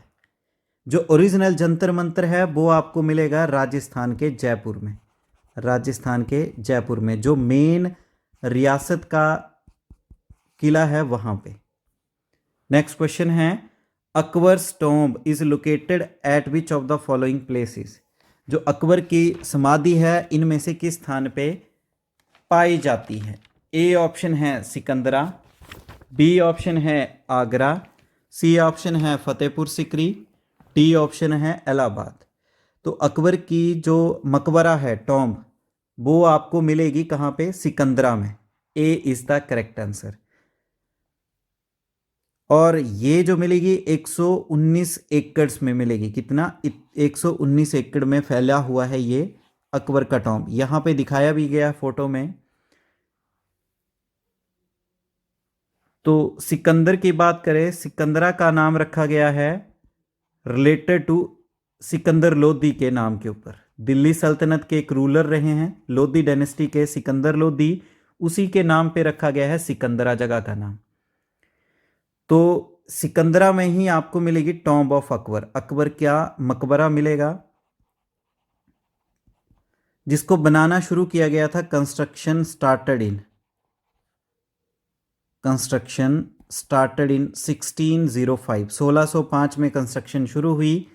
जो ओरिजिनल जंतर मंतर है वो आपको मिलेगा राजस्थान के जयपुर में, राजस्थान के जयपुर में जो मेन रियासत का किला है वहाँ पे। नेक्स्ट क्वेश्चन है, Akbar's tomb is located at which of the following places? जो अकबर की समाधि है इनमें से किस स्थान पे पाई जाती है? ए ऑप्शन है सिकंदरा, बी ऑप्शन है आगरा, सी ऑप्शन है फतेहपुर सिकरी, डी ऑप्शन है इलाहाबाद। तो अकबर की जो मकबरा है टॉम्ब, वो आपको मिलेगी कहाँ पे? सिकंदरा में। ए इज द करेक्ट आंसर। और ये जो मिलेगी 119 एकड़ में मिलेगी। कितना? 119 एकड़ में फैला हुआ है ये अकबर का टॉम्ब। यहां पे दिखाया भी गया फोटो में। तो सिकंदर की बात करें, सिकंदरा का नाम रखा गया है रिलेटेड टू सिकंदर लोदी के नाम के ऊपर। दिल्ली सल्तनत के एक रूलर रहे हैं लोदी डायनेस्टी के, सिकंदर लोदी, उसी के नाम पे रखा गया है सिकंदरा जगह का नाम। तो सिकंदरा में ही आपको मिलेगी टॉम्ब ऑफ अकबर, अकबर क्या मकबरा मिलेगा, जिसको बनाना शुरू किया गया था। कंस्ट्रक्शन स्टार्टेड इन 1605, 1605 में कंस्ट्रक्शन शुरू हुई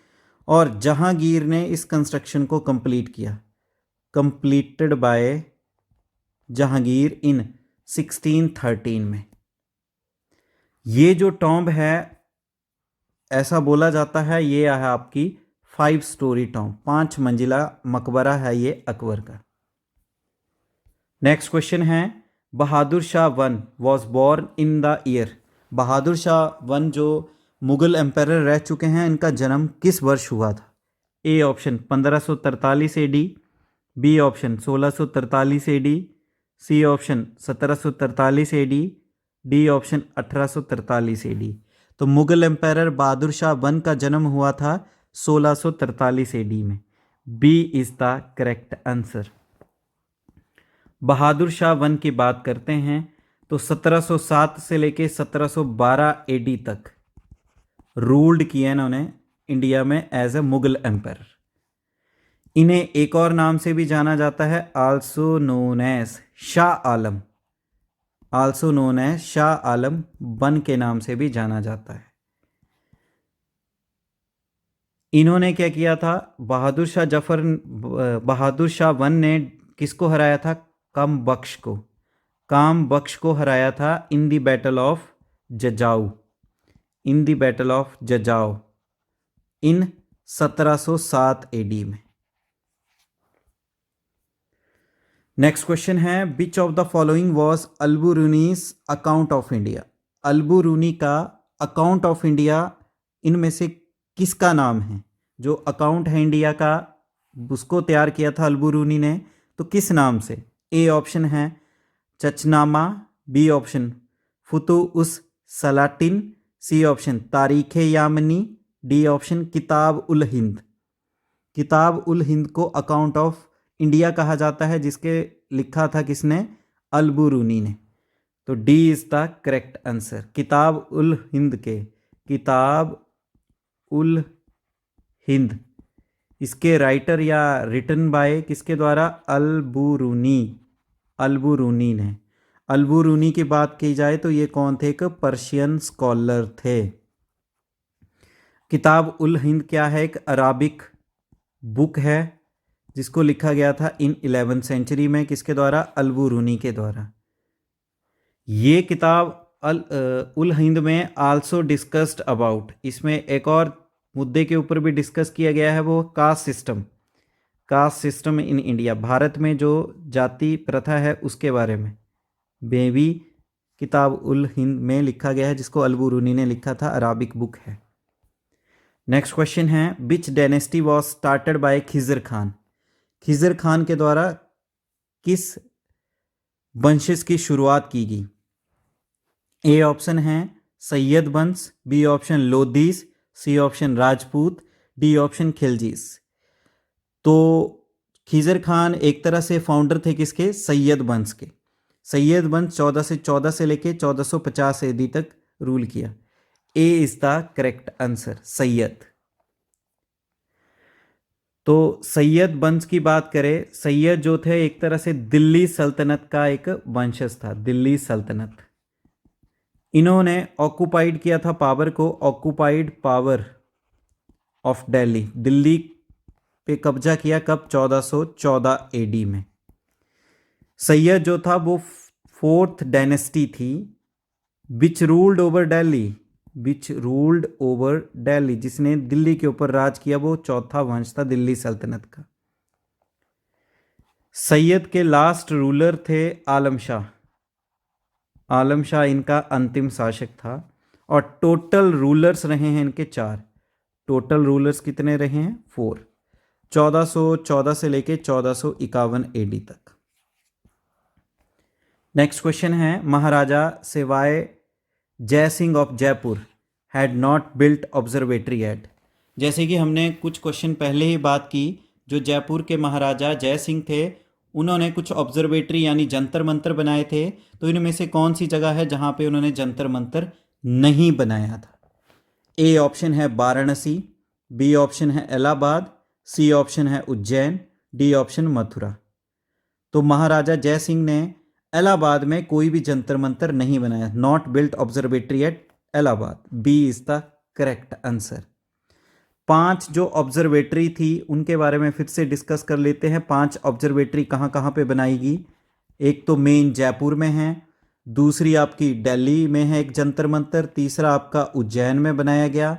और जहांगीर ने इस कंस्ट्रक्शन को कंप्लीट किया। कंप्लीटेड बाय जहांगीर इन 1613 में। ये जो टॉम्ब है, ऐसा बोला जाता है, ये है आपकी 5 स्टोरी टॉम्ब, 5 मंजिला मकबरा है ये अकबर का। नेक्स्ट क्वेश्चन है, Bahadur Shah one was born in the year. Bahadur Shah one जो मुगल एम्पायर रह चुके हैं, इनका जन्म किस वर्ष हुआ था? A option 1543 AD, B option 1643 AD, C option 1743 AD, D option 1843 AD। तो Mughal empire Bahadur Shah one का जन्म हुआ था 1643 AD में। B is the correct answer. Bahadur Shah one की बात करते हैं तो 1707 से लेके 1712 AD तक रूल्ड किया इन्होंने इंडिया में एज ए मुगल एम्पायर। इन्हें एक और नाम से भी जाना जाता है, also known as Shah Alam, also known as Shah Alam one के नाम से भी जाना जाता है। इन्होंने क्या किया था? बहादुर शाह वन ने किसको हराया था? काम बख्श को हराया था in the battle of Jajau, in the battle of Jajau in 1707 AD में। नेक्स्ट क्वेश्चन है, which of the following was Alberuni's account of India. Alberuni का अकाउंट ऑफ इंडिया इनमें से किसका नाम है? जो अकाउंट है इंडिया का, उसको तैयार किया था अल्बुरुनी ने, तो किस नाम से? ए ऑप्शन है चचनामा, बी ऑप्शन फुतु उस सलाटिन, सी ऑप्शन तारीख यामनी, डी ऑप्शन किताब उल हिंद। किताब उल हिंद को अकाउंट ऑफ इंडिया कहा जाता है, जिसके लिखा था किसने? अल्बुरुनी ने। तो D is the correct answer. किताब उल हिंद के, किताब उल हिंद, इसके राइटर या रिटन बाय किसके द्वारा? अल्बुरुनी, अल्बुरुनी ने। अल्बुरुनी की बात की जाए तो ये कौन थे? एक पर्शियन स्कॉलर थे। किताब उल हिंद क्या है? एक अराबिक बुक है जिसको लिखा गया था इन 11वीं सेंचुरी में। किसके द्वारा? अल्बुरुनी के द्वारा। ये किताब उल हिंद में आल्सो डिस्कस्ड अबाउट, इसमें एक और मुद्दे के ऊपर भी डिस्कस किया गया है, वो caste system, caste system in India, Bharat में जो जाति प्रथा है उसके बारे में भी किताब उल हिंद में लिखा गया है, जिसको अल्बुरुनी ने लिखा था, अराबिक बुक है। नेक्स्ट क्वेश्चन है, which dynasty was started by Khizr Khan. Khizr Khan के द्वारा किस वंशज की शुरुआत की गई? ए ऑप्शन है सैयद वंश, B option Lodhis, C option Rajput, D option Khiljis. तो खिजर खान एक तरह से फाउंडर थे किसके? सैयद वंश के। सैयद वंश 1414 से लेके 1450 AD तक रूल किया। A is the correct answer, Sayyid. तो सैयद वंश की बात करें, सैयद जो थे एक तरह से दिल्ली सल्तनत का एक वंशज था, दिल्ली सल्तनत। इन्होंने ऑक्युपाइड किया था पावर को, occupied power of Delhi, Delhi पे कब्जा किया कब? 1414 AD में। सैयद जो था वो 4th डायनेस्टी थी विच रूल्ड ओवर दिल्ली, विच रूल्ड ओवर दिल्ली, जिसने दिल्ली के ऊपर राज किया, वो चौथा वंश था दिल्ली सल्तनत का। सैयद के लास्ट रूलर थे आलम शाह। आलम शाह इनका अंतिम शासक था और टोटल रूलर्स रहे हैं इनके 4। टोटल रूलर्स कितने रहे हैं? 4। 1414 से लेके 1451 एडी तक। नेक्स्ट क्वेश्चन है, Maharaja Sawai Jai Singh of Jaipur had not built observatory at. जैसे कि हमने कुछ क्वेश्चन पहले ही बात की, जो जयपुर के महाराजा जय सिंह थे उन्होंने कुछ ऑब्जर्वेटरी यानी जंतर मंतर बनाए थे। तो इनमें से कौन सी जगह है जहां पे उन्होंने जंतर मंतर नहीं बनाया था? ए ऑप्शन है वाराणसी, बी ऑप्शन है इलाहाबाद, सी ऑप्शन है उज्जैन, डी ऑप्शन मथुरा। तो महाराजा जय सिंह ने इलाहाबाद में कोई भी जंतर मंतर नहीं बनाया। Not built observatory at Allahabad, B is the correct answer. 5 जो ऑब्जर्वेटरी थी उनके बारे में फिर से डिस्कस कर लेते हैं। 5 ऑब्जर्वेटरी कहाँ कहाँ पे बनाएगी? एक तो मेन जयपुर में है, दूसरी आपकी दिल्ली में है एक जंतर मंतर, तीसरा आपका उज्जैन में बनाया गया,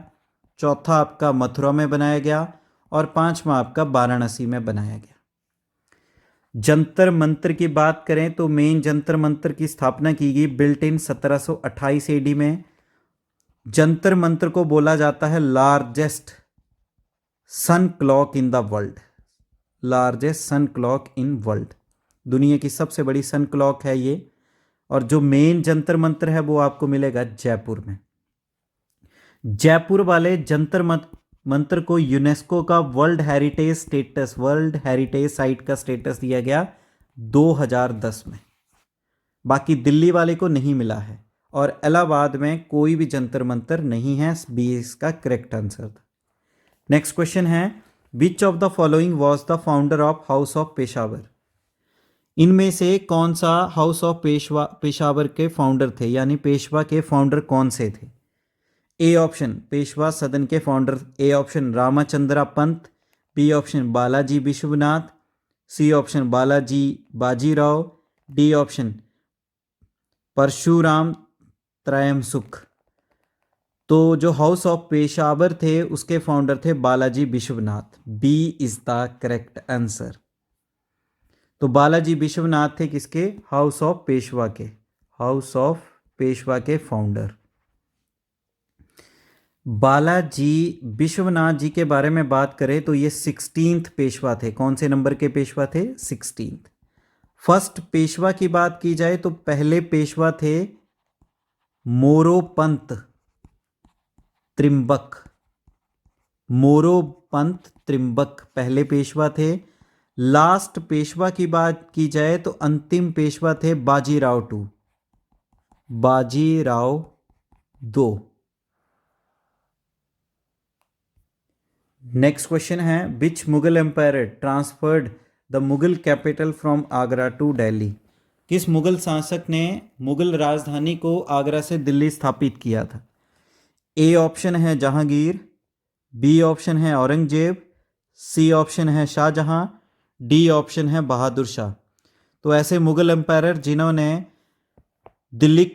चौथा आपका मथुरा में बनाया गया और 5वां आपका वाराणसी में बनाया गया। जंतर मंतर की बात करें तो मेन जंतर मंतर की स्थापना की गई बिल्ट इन 1728 एडी में। जंतर मंतर को बोला जाता है largest sun clock in the world. Largest sun clock in world, दुनिया की सबसे बड़ी सन क्लॉक है ये। और जो मेन जंतर मंतर है वो आपको मिलेगा जयपुर में। जयपुर वाले जंतर मंतर को यूनेस्को का वर्ल्ड हेरिटेज साइट का स्टेटस दिया गया 2010 में। बाकी दिल्ली वाले को नहीं मिला है और इलाहाबाद में कोई भी जंतर मंतर नहीं है। बी इसका करेक्ट आंसर था। नेक्स्ट क्वेश्चन है, which of the following was the founder of house of Peshawar. इनमें से कौन सा हाउस ऑफ पेशावर के फाउंडर थे, यानी पेशवा के फाउंडर कौन से थे? ए ऑप्शन पेशवा सदन के founder, A option Ramchandra Pant, B option Balaji Vishwanath, C option Balaji Bajirao, D option Parshuram त्रयमसुख। तो जो हाउस ऑफ पेशावर थे उसके फाउंडर थे Balaji Vishwanath. B is the correct answer. तो बालाजी विश्वनाथ थे किसके? हाउस ऑफ पेशवा के, हाउस ऑफ पेशवा के फाउंडर। बालाजी विश्वनाथ जी के बारे में बात करें तो ये 16th पेशवा थे। कौन से नंबर के पेशवा थे? 16th। फर्स्ट पेशवा की बात की जाए तो पहले पेशवा थे मोरोपंत त्रिंबक। मोरोपंत त्रिंबक पहले पेशवा थे। लास्ट पेशवा की बात की जाए तो अंतिम पेशवा थे Bajirao two, Bajirao 2। Next question है, which Mughal empire transferred the Mughal capital from Agra to Delhi. किस मुगल शासक ने मुगल राजधानी को आगरा से दिल्ली स्थापित किया था? ए ऑप्शन है जहांगीर, बी ऑप्शन है औरंगजेब, सी ऑप्शन है शाहजहां, डी ऑप्शन है बहादुर शाह। तो ऐसे मुगल एम्पायर जिन्होंने दिल्ली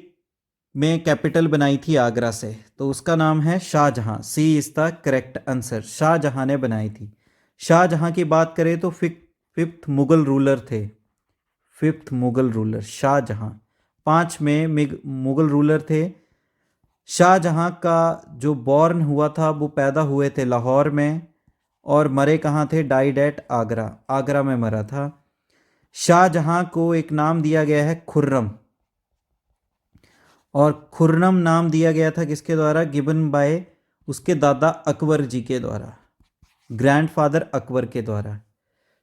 में कैपिटल बनाई थी आगरा से, तो उसका नाम है Shahjahan. C is the correct answer, Shahjahan ने बनाई थी। शाहजहां की बात करें तो फिफ्थ मुगल रूलर थे, फिफ्थ मुगल रूलर शाहजहां। 5 में मुगल रूलर थे। शाहजहां का जो बॉर्न हुआ था वो पैदा हुए थे लाहौर में और मरे कहाँ थे? डाइड एट आगरा, आगरा में मरा था। शाहजहां को एक नाम दिया गया है खुर्रम, और खुर्रम नाम दिया गया था किसके द्वारा? गिवन बाय उसके दादा अकबर जी के द्वारा, ग्रैंडफादर अकबर के द्वारा।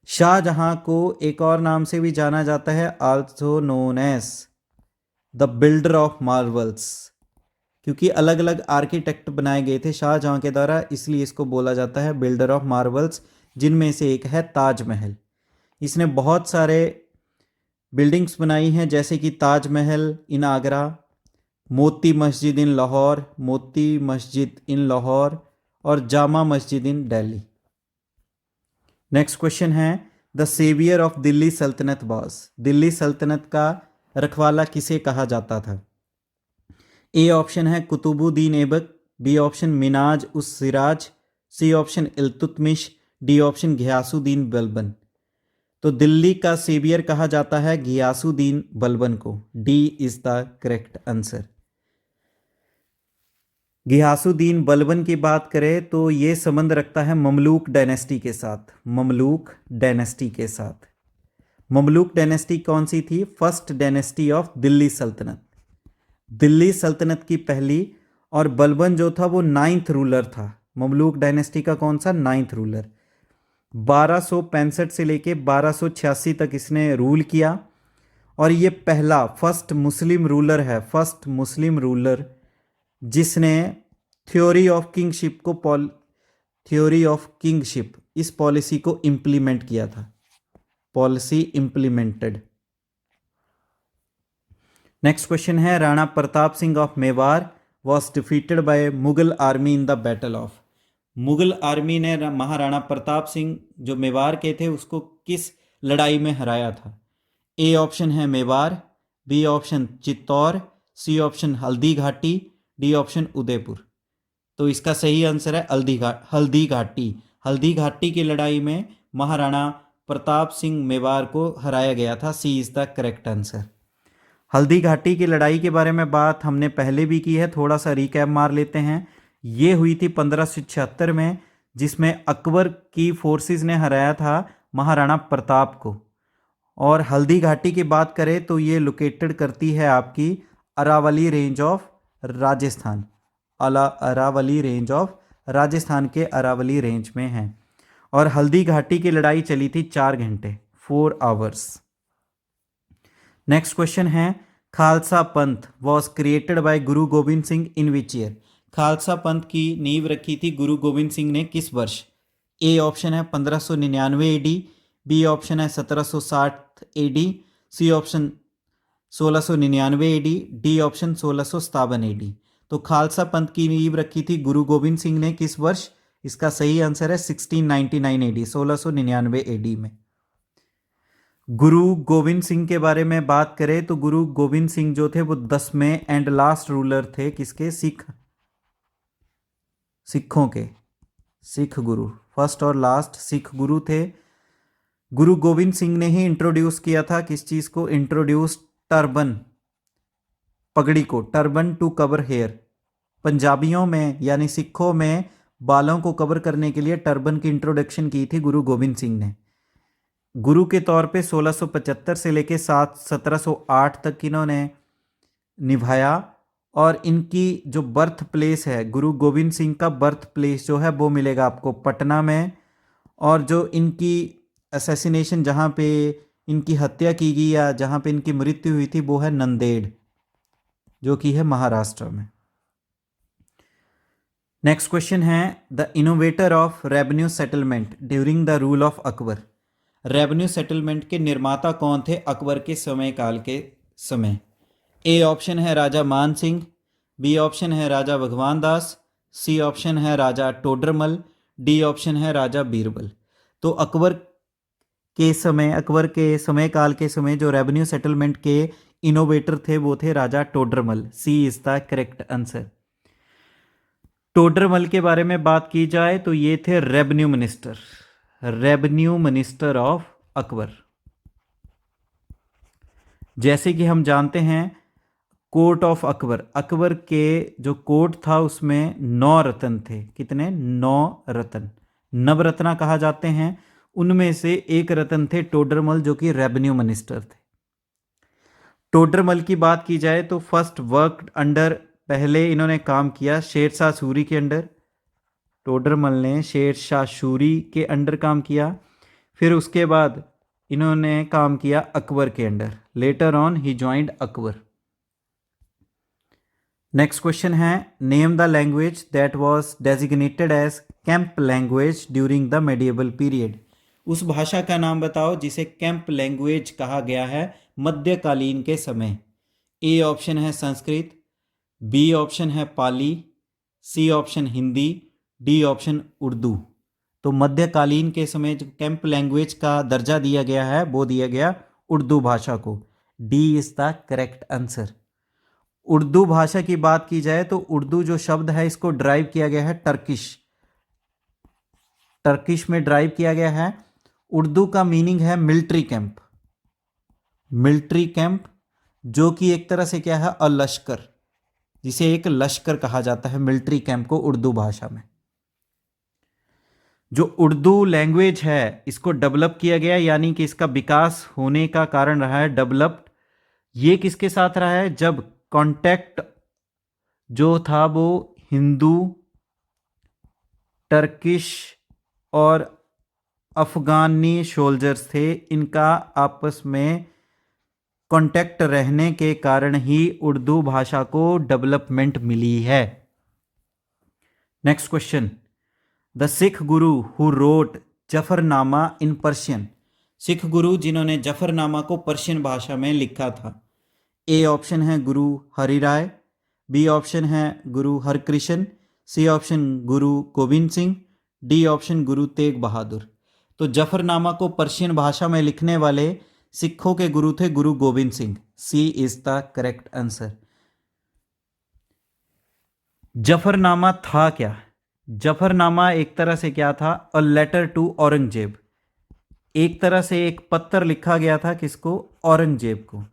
शाहजहां को एक और नाम से भी जाना जाता है, also known as the builder of marbles, क्योंकि अलग अलग आर्किटेक्ट बनाए गए थे शाहजहां के द्वारा, इसलिए इसको बोला जाता है बिल्डर ऑफ मार्बल्स, जिनमें से एक है ताजमहल। इसने बहुत सारे बिल्डिंग्स बनाई हैं, जैसे कि ताजमहल इन आगरा, मोती मस्जिद इन लाहौर, मोती मस्जिद इन लाहौर और जामा मस्जिद इन दिल्ली। नेक्स्ट क्वेश्चन है, द सेवियर ऑफ दिल्ली सल्तनत वाज। दिल्ली सल्तनत का रखवाला किसे कहा जाता था? ए ऑप्शन है Qutubuddin Aibak, B option Minhaj us Siraj, C option Iltutmish, D option Ghiyasuddin Balban. तो दिल्ली का सेवियर कहा जाता है घियासुद्दीन बलबन को। D is the correct answer. Ghiyasuddin Balban की बात करें तो ये संबंध रखता है ममलूक डायनेस्टी के साथ। ममलूक डायनेस्टी के साथ। ममलूक डायनेस्टी कौन सी थी? First dynasty of Delhi sultanate. Delhi sultanate की पहली, और बलबन जो था वो 9th रूलर था। ममलूक डायनेस्टी का कौन सा? 9th ruler. 1265 से लेके 1286 तक इसने रूल किया, और ये पहला फर्स्ट मुस्लिम रूलर है, फर्स्ट मुस्लिम रूलर जिसने थ्योरी ऑफ किंगशिप इस पॉलिसी को इंप्लीमेंट किया था। Policy implemented. नेक्स्ट क्वेश्चन है, Rana Pratap Singh of Mewar was defeated by Mughal army in the battle of. Mughal army ने महाराणा प्रताप सिंह जो मेवाड़ के थे उसको किस लड़ाई में हराया था? ए ऑप्शन है Mewar, B option Chittor, C option Haldi Ghati, D option Udaipur. तो इसका सही आंसर है हल्दी घाटी। हल्दी घाटी की लड़ाई में महाराणा प्रताप सिंह मेवाड़ को हराया गया था। सी is the correct answer. Haldi Ghati की लड़ाई के बारे में बात हमने पहले भी की है, थोड़ा सा रिकैप मार लेते हैं। ये हुई थी 1576 में, जिसमें अकबर की फोर्सेस ने हराया था महाराणा प्रताप को। और हल्दी घाटी की बात करें तो ये लोकेटेड करती है आपकी Aravali range of Rajasthan. Aravali range of Rajasthan के अरावली रेंज में है। और हल्दी घाटी की लड़ाई चली थी 4 घंटे, 4 आवर्स। नेक्स्ट क्वेश्चन है, खालसा पंथ was created by Guru Gobind Singh in which year. Khalsa पंथ की नींव रखी थी गुरु गोविंद सिंह ने किस वर्ष? ए ऑप्शन है 1599 एडी, बी ऑप्शन है 1760 AD, C option 1699 AD, D option 1657 AD. तो खालसा पंथ की नींव रखी थी गुरु गोविंद सिंह ने किस वर्ष? इसका सही आंसर है 1699 एडी, 1699 एडी में। गुरु गोविंद सिंह के बारे में बात करें तो गुरु गोविंद सिंह जो थे वो 10वें एंड लास्ट रूलर थे किसके? सिखों के। सिख गुरु, फर्स्ट और लास्ट सिख गुरु थे। गुरु गोविंद सिंह ने ही इंट्रोड्यूस किया था किस चीज को? इंट्रोड्यूस टर्बन, पगड़ी को, टर्बन टू कवर हेयर। पंजाबियों में यानी सिखों में बालों को कवर करने के लिए टर्बन की इंट्रोडक्शन की थी गुरु गोविंद सिंह ने। गुरु के तौर पे 1675 से लेके 1708 तक इन्होंने निभाया। और इनकी जो बर्थ प्लेस है, गुरु गोविंद सिंह का बर्थ प्लेस जो है वो मिलेगा आपको पटना में। और जो इनकी असैसिनेशन, जहाँ पे इनकी हत्या की गई या जहाँ पे इनकी मृत्यु हुई थी, वो है नंदेड़, जो कि है महाराष्ट्र में। नेक्स्ट क्वेश्चन है, the innovator of revenue settlement during the rule of Akbar. Revenue settlement के निर्माता कौन थे अकबर के समय काल के समय? ए ऑप्शन है राजा मान सिंह, बी ऑप्शन है राजा भगवान दास, सी ऑप्शन है राजा टोडरमल, डी ऑप्शन है राजा बीरबल। तो अकबर के समय काल के समय जो रेवेन्यू सेटलमेंट के इनोवेटर थे वो थे Raja Todarmal. C is the correct answer. Todarmal के बारे में बात की जाए तो ये थे रेवेन्यू मिनिस्टर ऑफ अकबर। जैसे कि हम जानते हैं कोर्ट ऑफ अकबर के जो कोर्ट था उसमें 9 रत्न थे। कितने? 9 रत्न, नवरत्ना कहा जाते हैं। उनमें से एक रत्न थे टोडरमल, जो कि रेवेन्यू मिनिस्टर थे। टोडरमल की बात की जाए तो फर्स्ट वर्क अंडर, पहले इन्होंने काम किया शेरशाह सूरी के अंडर। टोडरमल ने शेरशाह सूरी के अंडर काम किया। फिर उसके बाद इन्होंने काम किया अकबर के under. Later on he joined Akbar. Next question है, name the language that was designated as camp language during the medieval period. उस भाषा का नाम बताओ जिसे कैंप लैंग्वेज कहा गया है मध्यकालीन के समय। ए ऑप्शन है संस्कृत, बी ऑप्शन है Pali, C option Hindi, D option Urdu. तो मध्यकालीन के समय जो कैंप लैंग्वेज का दर्जा दिया गया है वो दिया गया उर्दू भाषा को। D is the correct answer. Urdu भाषा की बात की जाए तो उर्दू जो शब्द है इसको ड्राइव किया गया है टर्किश, टर्किश में ड्राइव किया गया है। उर्दू का मीनिंग है मिलिट्री कैंप, मिलिट्री कैंप जो कि एक तरह से क्या है, अलश्कर, जिसे एक लश्कर कहा जाता है मिलिट्री कैंप को उर्दू भाषा में। जो उर्दू लैंग्वेज है इसको डेवलप किया गया, यानी कि इसका विकास होने का कारण रहा है डेवलप्ड, ये किसके साथ रहा है, जब कांटेक्ट जो था वो हिंदू, टर्किश और अफगानी सोल्जर्स थे, इनका आपस में कांटेक्ट रहने के कारण ही उर्दू भाषा को डेवलपमेंट मिली है। Next question, the Sikh Guru who wrote Zafarnama in Persian, Sikh गुरु जिन्होंने जफरनामा को पर्शियन भाषा में लिखा था। ए ऑप्शन है गुरु हरिराय, बी ऑप्शन है गुरु Harkrishna, C option Guru Gobind Singh, D option Guru Tegh Bahadur. तो जफरनामा को पर्शियन भाषा में लिखने वाले सिखों के गुरु थे Guru Gobind Singh. C is the correct answer. Zafarnama था क्या? जफरनामा एक तरह से क्या था, अ लेटर टू औरंगजेब, एक तरह से एक पत्र लिखा गया था किसको, औरंगजेब को।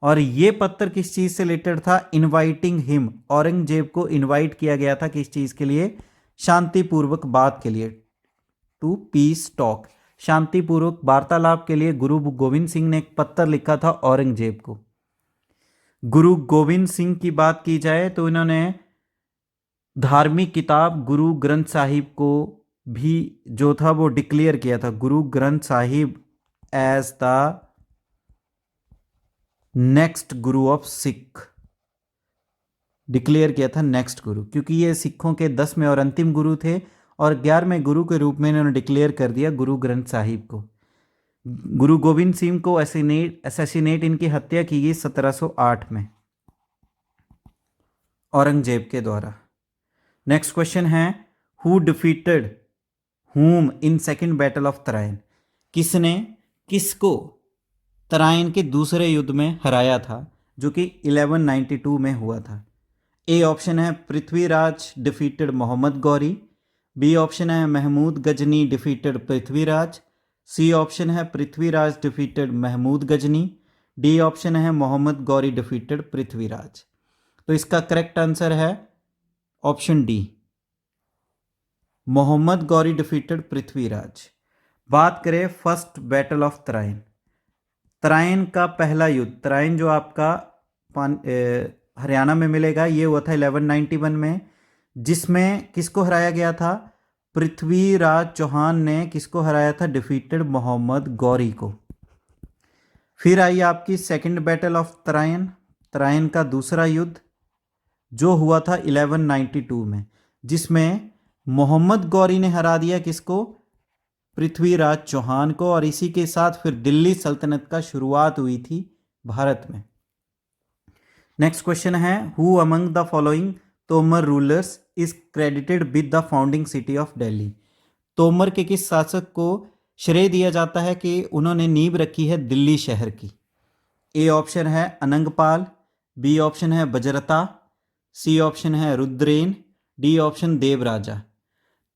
और ये पत्र किस चीज से रिलेटेड था, इनवाइटिंग हिम, औरंगजेब को इनवाइट किया गया था किस चीज के लिए, शांतिपूर्वक बात के लिए, टू पीस टॉक, शांतिपूर्वक वार्तालाप के लिए गुरु गोविंद सिंह ने एक पत्र लिखा था औरंगजेब को। गुरु गोविंद सिंह की बात की जाए तो इन्होंने धार्मिक किताब गुरु ग्रंथ साहिब को भी जो था वो डिक्लेयर किया था, गुरु Granth Sahib as the next Guru of Sikh, declare किया था नेक्स्ट गुरु, क्योंकि ये सिखों के 10वें और अंतिम गुरु थे और 11वें गुरु के रूप में इन्होंने डिक्लेयर कर दिया गुरु ग्रंथ साहिब को। गुरु गोविंद सिंह को असैसिनेट इनकी हत्या की गई 1708 में औरंगजेब के द्वारा। नेक्स्ट क्वेश्चन है, हु डिफीटेड हुम in second battle of Tarain, किसने किसको तराइन के दूसरे युद्ध में हराया था जो कि 1192 में हुआ था। ए ऑप्शन है Prithviraj defeated Mohammad Ghori, B option है Mahmud Ghazni defeated Prithviraj, C option है Prithviraj defeated Mahmud Ghazni, D option है मोहम्मद गौरी डिफीटेड पृथ्वीराज। तो इसका करेक्ट आंसर है option D, Mohammad Ghori defeated Prithviraj. बात करें first battle of Tarain, Tarain का पहला युद्ध, तराइन जो आपका हरियाणा में मिलेगा, ये हुआ था 1191 में, जिसमें किसको हराया गया था, पृथ्वीराज चौहान ने किसको हराया था, डिफीटेड मोहम्मद गौरी को। फिर आई आपकी second battle of Tarain, Tarain का दूसरा युद्ध जो हुआ था 1192 में, जिसमें मोहम्मद गौरी ने हरा दिया किसको, पृथ्वीराज चौहान को, और इसी के साथ फिर दिल्ली सल्तनत का शुरुआत हुई थी भारत में। नेक्स्ट क्वेश्चन है, who among the following Tomar rulers is credited with the founding city of Delhi, Tomar के किस शासक को श्रेय दिया जाता है कि उन्होंने नींव रखी है दिल्ली शहर की। ए ऑप्शन है अनंगपाल, बी ऑप्शन है बजरता, सी ऑप्शन है रुद्रेन, डी ऑप्शन देवराजा।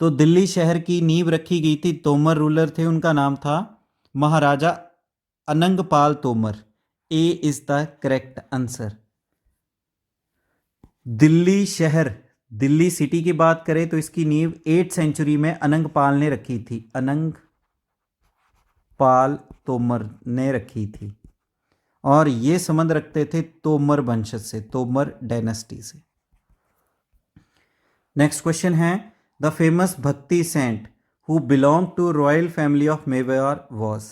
तो दिल्ली शहर की नींव रखी गई थी, तोमर रूलर थे, उनका नाम था Maharaja Anangpal Tomar. A is the correct answer. Delhi शहर, दिल्ली सिटी की बात करें तो इसकी नींव 8th सेंचुरी में अनंगपाल ने रखी थी, अनंगपाल तोमर ने रखी थी, और ये संबंध रखते थे तोमर वंशज से, तोमर डायनेस्टी से। नेक्स्ट क्वेश्चन है, the famous Bhakti saint who belong to royal family of Mewar was,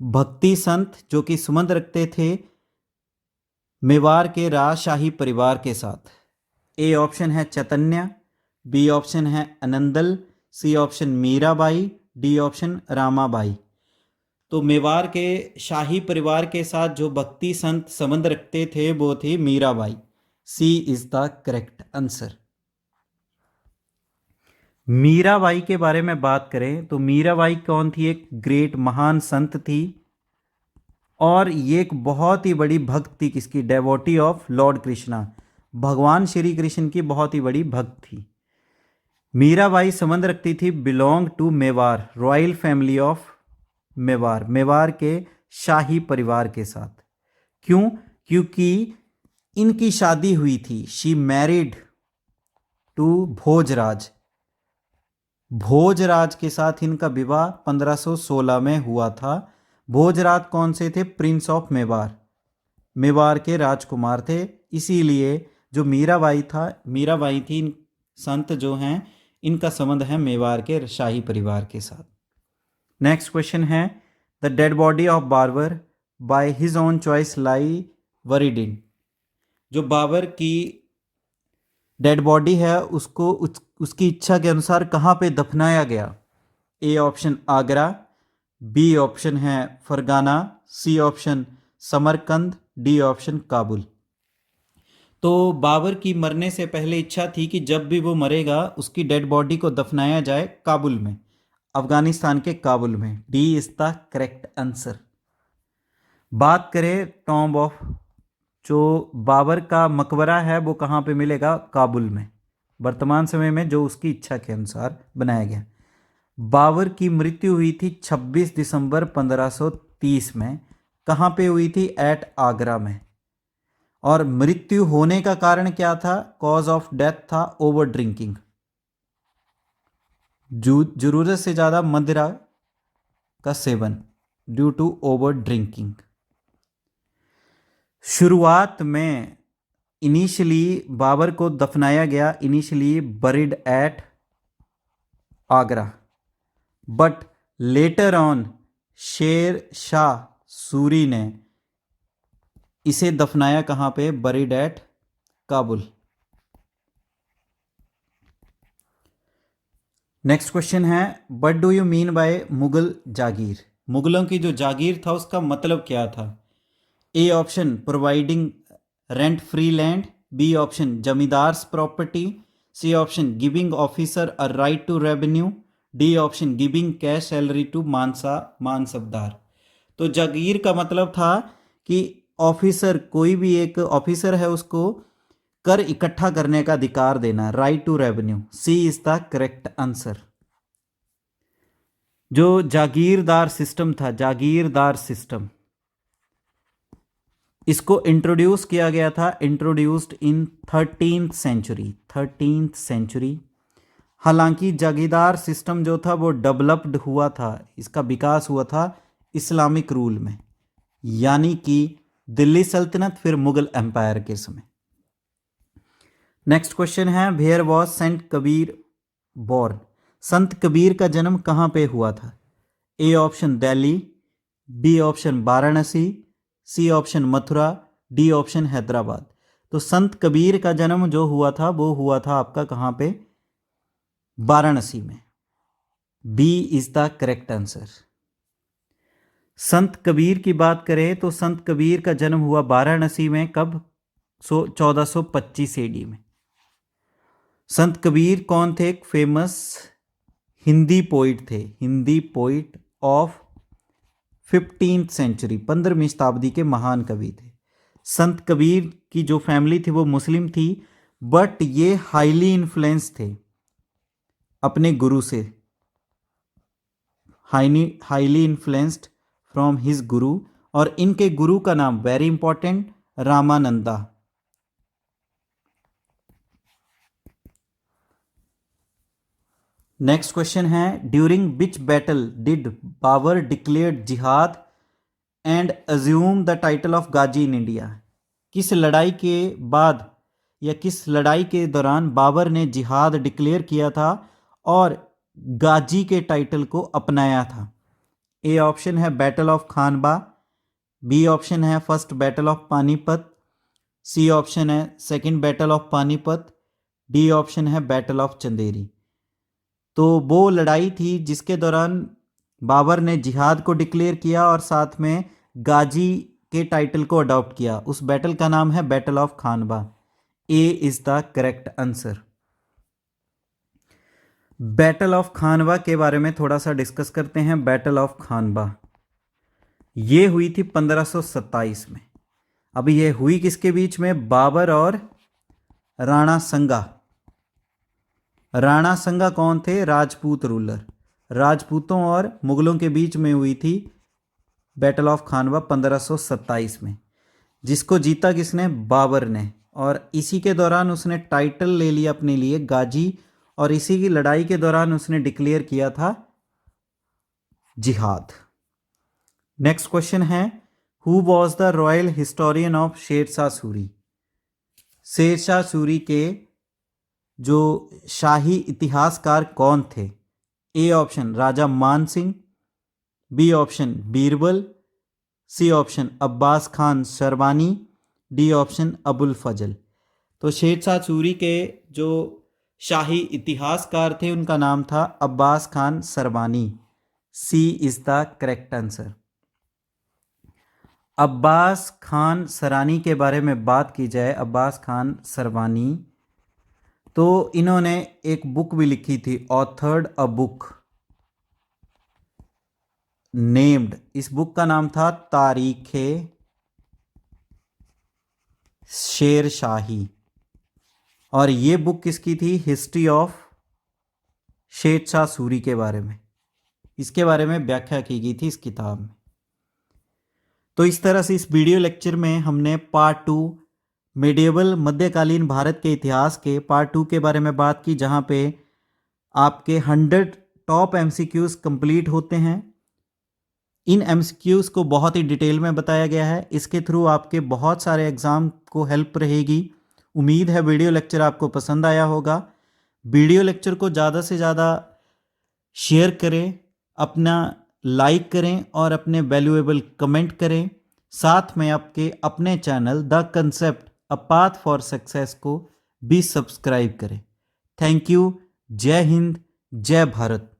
भक्ति संत जो कि संबंध रखते थे मेवाड़ के राजशाही परिवार के साथ। ए ऑप्शन है चैतन्य, बी ऑप्शन है Andal, C option Mirabai, D option Ramabai. तो मेवाड़ के शाही परिवार के साथ जो भक्ति संत संबंध रखते थे वो थे Mirabai. C is the correct answer. Mirabai के बारे में बात करें तो मीराबाई कौन थी, एक ग्रेट महान संत थी और ये एक बहुत ही बड़ी भक्त थी, किसकी? डेवोटी ऑफ लॉर्ड कृष्णा, भगवान श्री कृष्ण की बहुत ही बड़ी भक्त थी। मीराबाई संबंध रखती थी belong to Mewar, royal family of Mewar, Mewar के शाही परिवार के साथ। क्यों? क्योंकि इनकी शादी हुई थी, she married to Bhojraj, Bhojraj के साथ इनका विवाह 1516 में हुआ था। भोजराज कौन से थे? प्रिंस ऑफ मेवार, मेवार के राजकुमार थे। इसीलिए जो मीराबाई थी, संत जो हैं, इनका संबंध है मेवार के शाही परिवार के साथ। नेक्स्ट क्वेश्चन है, the dead body of Babar by his own choice lie buried in, जो बाबर की डेड बॉडी है उसको उसकी इच्छा के अनुसार कहाँ पे दफनाया गया? A option Agra, B option है Farghana, C option Samarkand, D option Kabul. तो बाबर की मरने से पहले इच्छा थी कि जब भी वो मरेगा उसकी डेड बॉडी को दफनाया जाए काबुल में, अफगानिस्तान के काबुल में। D is the correct answer. बात करें टॉम्ब ऑफ, जो बाबर का मकबरा है वो कहाँ पे मिलेगा? काबुल में, वर्तमान समय में जो उसकी इच्छा के अनुसार बनाया गया। बाबर की मृत्यु हुई थी 26 दिसंबर 1530 में। कहाँ पे हुई थी? एट आगरा में। और मृत्यु होने का कारण क्या था? कॉज ऑफ डेथ था ओवर ड्रिंकिंग, जरूरत से ज़्यादा मदिरा का सेवन, ड्यू टू ओवर ड्रिंकिंग। शुरुआत में इनिशियली बाबर को दफनाया गया, initially buried at Agra, but later on Sher Shah Suri ने इसे दफनाया कहाँ पे? Buried at Kabul. Next question है, what do you mean by Mughal jagir? मुगलों की जो जागीर था उसका मतलब क्या था? A option providing rent free land, B option zamindars property, C option giving officer a right to revenue, D option giving cash salary to mansabdar. तो जागीर का मतलब था कि ऑफिसर, कोई भी एक ऑफिसर है उसको कर इकट्ठा करने का अधिकार देना, right to revenue. C is the correct answer. जो जागीरदार सिस्टम था, जागीरदार सिस्टम, इसको इंट्रोड्यूस किया गया था, इंट्रोड्यूस्ड इन 13th सेंचुरी। हालांकि जागीरदार सिस्टम जो था वो डेवलप्ड हुआ था, इसका विकास हुआ था इस्लामिक रूल में, यानी कि दिल्ली सल्तनत फिर मुगल एम्पायर के समय। नेक्स्ट क्वेश्चन है, where was saint Kabir born? संत कबीर का जन्म कहाँ पे हुआ था? A option Delhi, B option Varanasi, C option Mathura, D option Hyderabad. तो संत कबीर का जन्म जो हुआ था वो हुआ था आपका कहाँ पे? वाराणसी में। B is the correct answer. संत कबीर की बात करें तो संत कबीर का जन्म हुआ वाराणसी में, कब? 1425 एडी में। संत कबीर कौन थे? एक फेमस हिंदी पोइट थे, Hindi poet of 15th century, 15वीं शताब्दी के महान कवि थे। संत कबीर की जो फैमिली थी वो मुस्लिम थी, बट ये हाईली इन्फ्लुएंस थे अपने गुरु से, हाईली इन्फ्लुएंस्ड फ्रॉम हिज गुरु, और इनके गुरु का नाम very important, Ramananda. Next question है, during which battle did Babar declared jihad and assume the title of Ghazi in India? किस लड़ाई के बाद या किस लड़ाई के दौरान बाबर ने जिहाद डिक्लेयर किया था और गाजी के टाइटल को अपनाया था? ए ऑप्शन है battle of Khanwa, B option है first battle of Panipat, C option है second battle of Panipat, D option है बैटल ऑफ चंदेरी। तो वो लड़ाई थी जिसके दौरान बाबर ने जिहाद को डिक्लेयर किया और साथ में गाजी के टाइटल को अडॉप्ट किया, उस बैटल का नाम है battle of Khanwa. A is the correct answer. Battle of Khanwa के बारे में थोड़ा सा डिस्कस करते हैं। बैटल ऑफ खानबा, ये हुई थी 1527 में। अभी ये हुई किसके बीच में? बाबर और राणा संगा। राणा संगा कौन थे? राजपूत रूलर। राजपूतों और मुगलों के बीच में हुई थी बैटल ऑफ खानवा 1527 में, जिसको जीता किसने? बाबर ने। और इसी के दौरान उसने टाइटल ले लिया अपने लिए गाजी, और इसी की लड़ाई के दौरान उसने डिक्लेयर किया था जिहाद। नेक्स्ट क्वेश्चन है, who was the royal historian of Sher Shah Suri? Sher Shah Suri के जो शाही इतिहासकार कौन थे? A option Raja Man Singh, B option Birbal, C option Abbas Khan Sarwani, D option Abul Fazl. तो शेरशाह सूरी के जो शाही इतिहासकार थे उनका नाम था Abbas Khan Sarwani. C is the correct answer. Abbas Khan Sarani के बारे में बात की जाए, अब्बास खान सरवानी, तो इन्होंने एक बुक भी लिखी थी, ऑथर्ड अ बुक नेम्ड, इस बुक का नाम था तारीखे शेरशाही। और ये बुक किसकी थी? हिस्ट्री ऑफ शेरशाह सूरी के बारे में, इसके बारे में व्याख्या की गई थी इस किताब में। तो इस तरह से इस वीडियो लेक्चर में हमने पार्ट 2 मेडिएवल मध्यकालीन भारत के इतिहास के पार्ट 2 के बारे में बात की, जहां पे आपके 100 टॉप एमसीक्यूज कंप्लीट होते हैं। इन एमसीक्यूज को बहुत ही डिटेल में बताया गया है, इसके थ्रू आपके बहुत सारे एग्जाम को हेल्प रहेगी। उम्मीद है वीडियो लेक्चर आपको पसंद आया होगा। वीडियो लेक्चर को ज़्यादा से ज़्यादा शेयर करें, अपना लाइक करें और अपने वैल्यूएबल कमेंट करें। साथ में आपके अपने channel the concept a path for success को भी सब्सक्राइब करें। Thank you. जय हिंद, जय भारत।